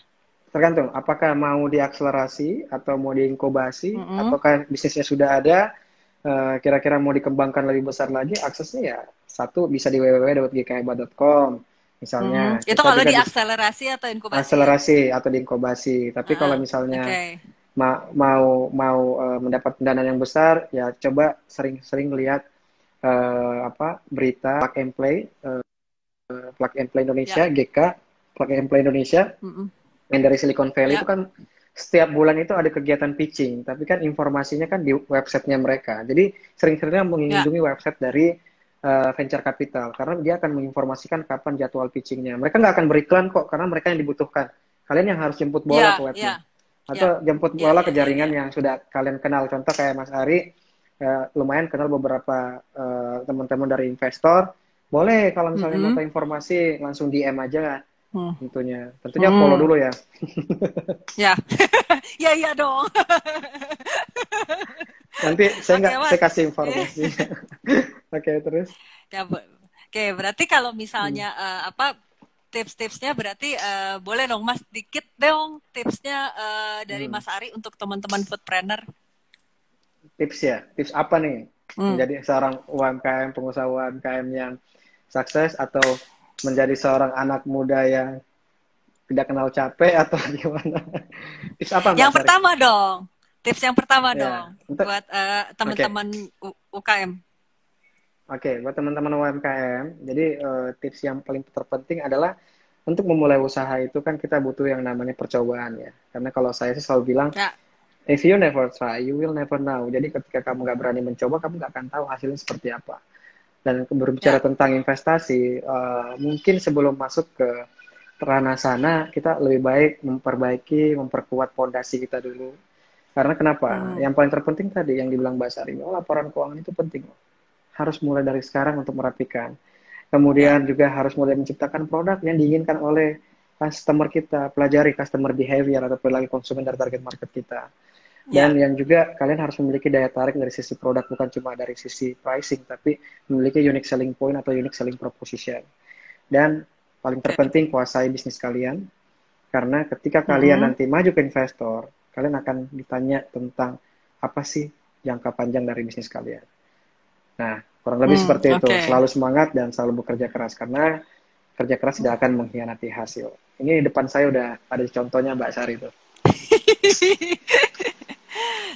Tergantung, apakah mau diakselerasi atau mau diinkubasi, Mm-mm. ataukah bisnisnya sudah ada, kira-kira mau dikembangkan lebih besar lagi, aksesnya ya satu bisa di www.gkhebat.com Mm-mm. misalnya. Itu Kita kalau juga bisa diakselerasi atau inkubasi ya? akselerasi atau diinkubasi. Tapi kalau misalnya Oke. mau mendapat pendanaan yang besar, ya coba sering-sering lihat berita Plug and Play Ya. Indonesia, GK, Plug and Play Indonesia Mm-mm. yang dari Silicon Valley itu Ya. kan setiap bulan itu ada kegiatan pitching, tapi kan informasinya kan di websitenya mereka. Jadi sering-seringnya Ya. mengunjungi website dari venture capital karena dia akan menginformasikan kapan jadwal pitchingnya. Mereka nggak akan beriklan kok karena mereka yang dibutuhkan. Kalian yang harus jemput bola ke Ya. webnya Ya. Ya. atau jemput Ya. bola Ya. ke Ya. jaringan Ya. yang sudah kalian kenal. Contoh kayak Mas Ari, lumayan kenal beberapa teman-teman dari investor. Boleh kalau misalnya mau Mm-mm. tahu informasi langsung DM aja Hmm. tentunya follow Hmm. dulu ya. Ya. Ya, iya dong. Nanti saya Oke, nggak saya Mas. kasih informasi. Oke, terus. Ya, oke, berarti kalau Hmm, misalnya apa tips-tipsnya berarti boleh dong Mas dikit dong tipsnya dari hmm. Mas Ari untuk teman-teman foodpreneur. Tips ya, tips apa nih? Hmm. Menjadi seorang UMKM, pengusaha UMKM yang sukses atau menjadi seorang anak muda yang tidak kenal capek atau gimana? Tips apa Mbak Yang Sari? pertama dong. Tips yang pertama Ya, dong untuk buat oke. teman-teman UKM? Oke, buat teman-teman UMKM, jadi tips yang paling terpenting adalah untuk memulai usaha itu kan kita butuh yang namanya percobaan ya. Karena kalau saya sih selalu bilang, Ya, if you never try, you will never know. Jadi ketika kamu nggak berani mencoba, kamu nggak akan tahu hasilnya seperti apa. Dan berbicara ya, tentang investasi, mungkin sebelum masuk ke ranah sana, kita lebih baik memperbaiki, memperkuat fondasi kita dulu. Karena kenapa? hmm, Yang paling terpenting tadi yang dibilang Mbak Sari, oh, laporan keuangan itu penting. Harus mulai dari sekarang untuk merapikan. ya, Kemudian juga harus mulai menciptakan produk yang diinginkan oleh customer kita, pelajari customer behavior atau perilaku konsumen dari target market kita. Dan ya. yang juga kalian harus memiliki daya tarik dari sisi produk, bukan cuma dari sisi pricing, tapi memiliki unique selling point atau unique selling proposition. Dan paling Oke. terpenting kuasai bisnis kalian, karena ketika kalian Mm-mm. nanti maju ke investor, kalian akan ditanya tentang apa sih jangka panjang dari bisnis kalian. Nah, kurang lebih seperti itu. Oke. Selalu semangat dan selalu bekerja keras, karena kerja keras tidak akan mengkhianati hasil. Ini di depan saya udah ada contohnya Mbak Sari itu.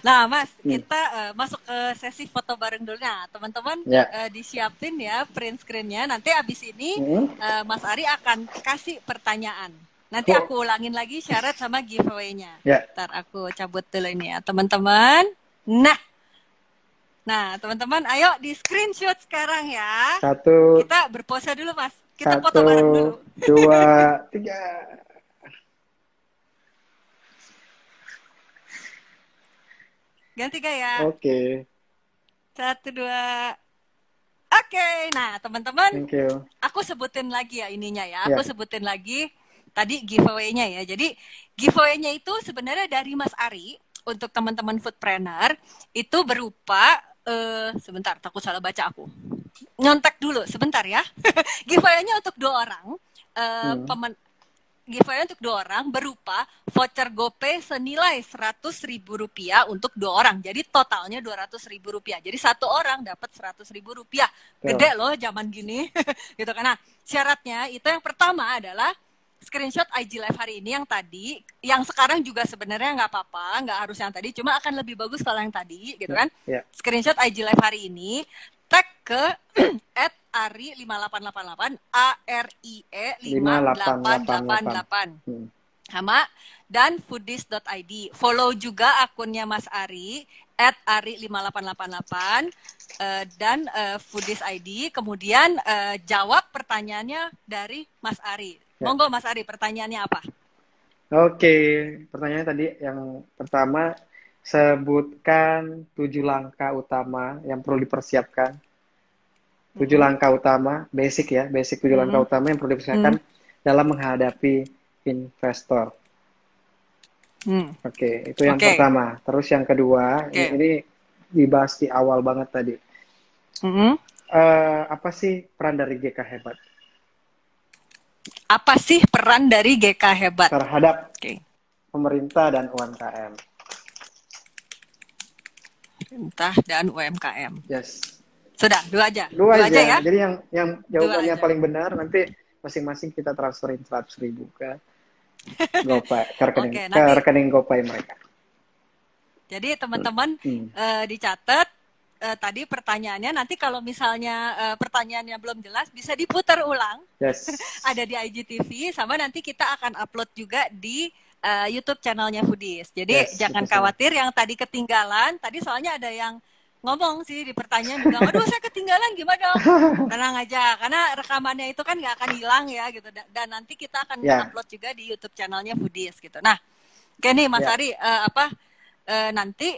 Nah, Mas, Hmm. kita masuk ke sesi foto bareng dulu. Nah, teman-teman Ya. disiapin ya print screen-nya. Nanti abis ini Hmm. Mas Ari akan kasih pertanyaan. Nanti Oh. aku ulangin lagi syarat sama giveaway-nya. Ya. Ntar aku cabut dulu ini ya, teman-teman. Nah, teman-teman, ayo di screenshot sekarang ya. Satu, Kita berpose dulu, Mas. Kita foto satu, bareng dulu. dua, tiga. Ganti gaya. Oke, Satu, dua. Oke, nah teman-teman, thank you. aku sebutin lagi ya ininya ya. Aku Ya. sebutin lagi tadi giveaway-nya ya. Jadi giveaway-nya itu sebenarnya dari Mas Ari untuk teman-teman foodpreneur itu berupa sebentar, takut salah baca aku. Nyontek dulu sebentar ya. Giveaway-nya untuk 2 orang. Hmm. Giveaway untuk 2 orang berupa voucher GoPay senilai Rp100.000 untuk 2 orang. Jadi totalnya Rp200.000. Jadi 1 orang dapat Rp100.000. Gede Tuh. loh zaman gini. Gitu kan. Nah, syaratnya itu yang pertama adalah screenshot IG live hari ini yang tadi, yang sekarang juga sebenarnya nggak apa-apa, nggak harus yang tadi, cuma akan lebih bagus kalau yang tadi, gitu kan. Ya. Screenshot IG live hari ini, tag ke @ari5888 ARIE 5888 Hmm. sama dan foodies.id. Follow juga akunnya Mas Ari @ari5888 dan foodies ID. Kemudian jawab pertanyaannya dari Mas Ari. Ya. Monggo Mas Ari, pertanyaannya apa? Oke, pertanyaannya tadi yang pertama, sebutkan 7 langkah utama yang perlu dipersiapkan. 7 langkah utama, basic ya, basic 7 langkah utama yang perlu dipersiapkan dalam menghadapi investor. Oke, itu yang pertama. Terus yang kedua, ini dibahas di awal banget tadi. Apa sih peran dari GK Hebat? Apa sih peran dari GK Hebat terhadap pemerintah dan UMKM? Pemerintah dan UMKM. Yes. Sudah, dua aja ya. Jadi yang jawabannya paling benar nanti masing-masing kita transferin 100.000 ke GoPay, ke rekening GoPay mereka. Jadi teman-teman dicatat tadi pertanyaannya. Nanti kalau misalnya pertanyaannya belum jelas bisa diputar ulang. Yes. Ada di IGTV, sama nanti kita akan upload juga di YouTube channelnya Foodies. Jadi jangan khawatir yang tadi ketinggalan. Tadi soalnya ada yang ngomong sih di pertanyaan bilang, aduh saya ketinggalan gimana dong? Tenang aja, karena rekamannya itu kan nggak akan hilang ya gitu. Dan nanti kita akan upload juga di YouTube channelnya Foodies gitu. Nah, oke nih Mas Ari, nanti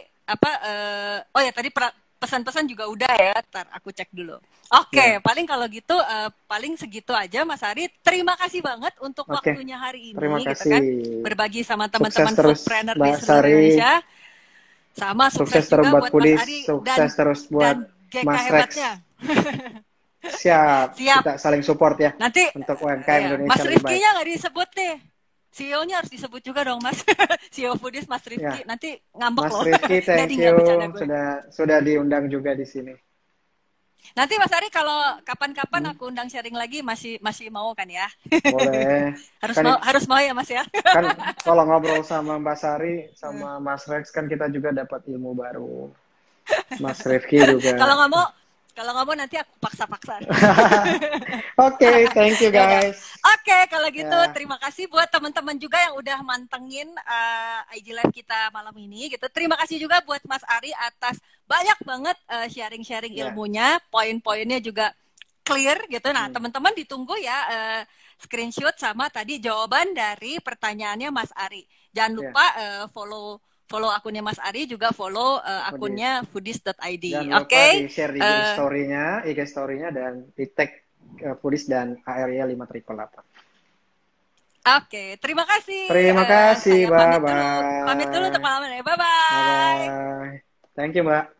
oh ya tadi pesan-pesan juga udah ya, ntar aku cek dulu. Oke, paling kalau gitu paling segitu aja Mas Ari. Terima kasih banget untuk waktunya hari ini. Terima kasih. Gitu kan, berbagi sama teman-teman foodpreneur di seluruh Indonesia. Sama sukses juga buat Foodies, Mas Ari sukses terus buat GK Mas Hebatnya. Siap. Kita saling support ya. Nanti untuk UMKM Indonesia. Mas Rifki-nya nggak disebut nih. CEO-nya harus disebut juga dong Mas. CEO Foodies Mas Rifki. Nanti ngambek Mas loh. Mas Rifki, thank you. Sudah diundang juga di sini. Nanti Mas Ari kalau kapan-kapan aku undang sharing lagi masih mau kan ya? Boleh. harus mau ya Mas ya. Kan kalau ngobrol sama Mbak Sari sama Mas Rex kan kita juga dapat ilmu baru. Mas Rifki juga. Kalau nggak mau nanti aku paksa-paksa. Oke, thank you Ya udah. guys. Oke, kalau gitu Ya, terima kasih buat teman-teman juga yang udah mantengin IG Live kita malam ini gitu. Terima kasih juga buat Mas Ari atas banyak banget sharing-sharing ya. ilmunya, poin-poinnya juga clear gitu. Nah, Hmm, teman-teman ditunggu ya screenshot sama tadi jawaban dari pertanyaannya Mas Ari. Jangan ya. lupa follow akunnya Mas Ari, juga follow Foodies. akunnya foodies.id. Jangan lupa Oke? di-share di IG story-nya dan di tag Foodies dan ARY 5888. Oke, terima kasih. Terima kasih, Saya pamit dulu. Pamit dulu untuk bye-bye. malam ini. Bye-bye. Bye-bye. Thank you, Mbak.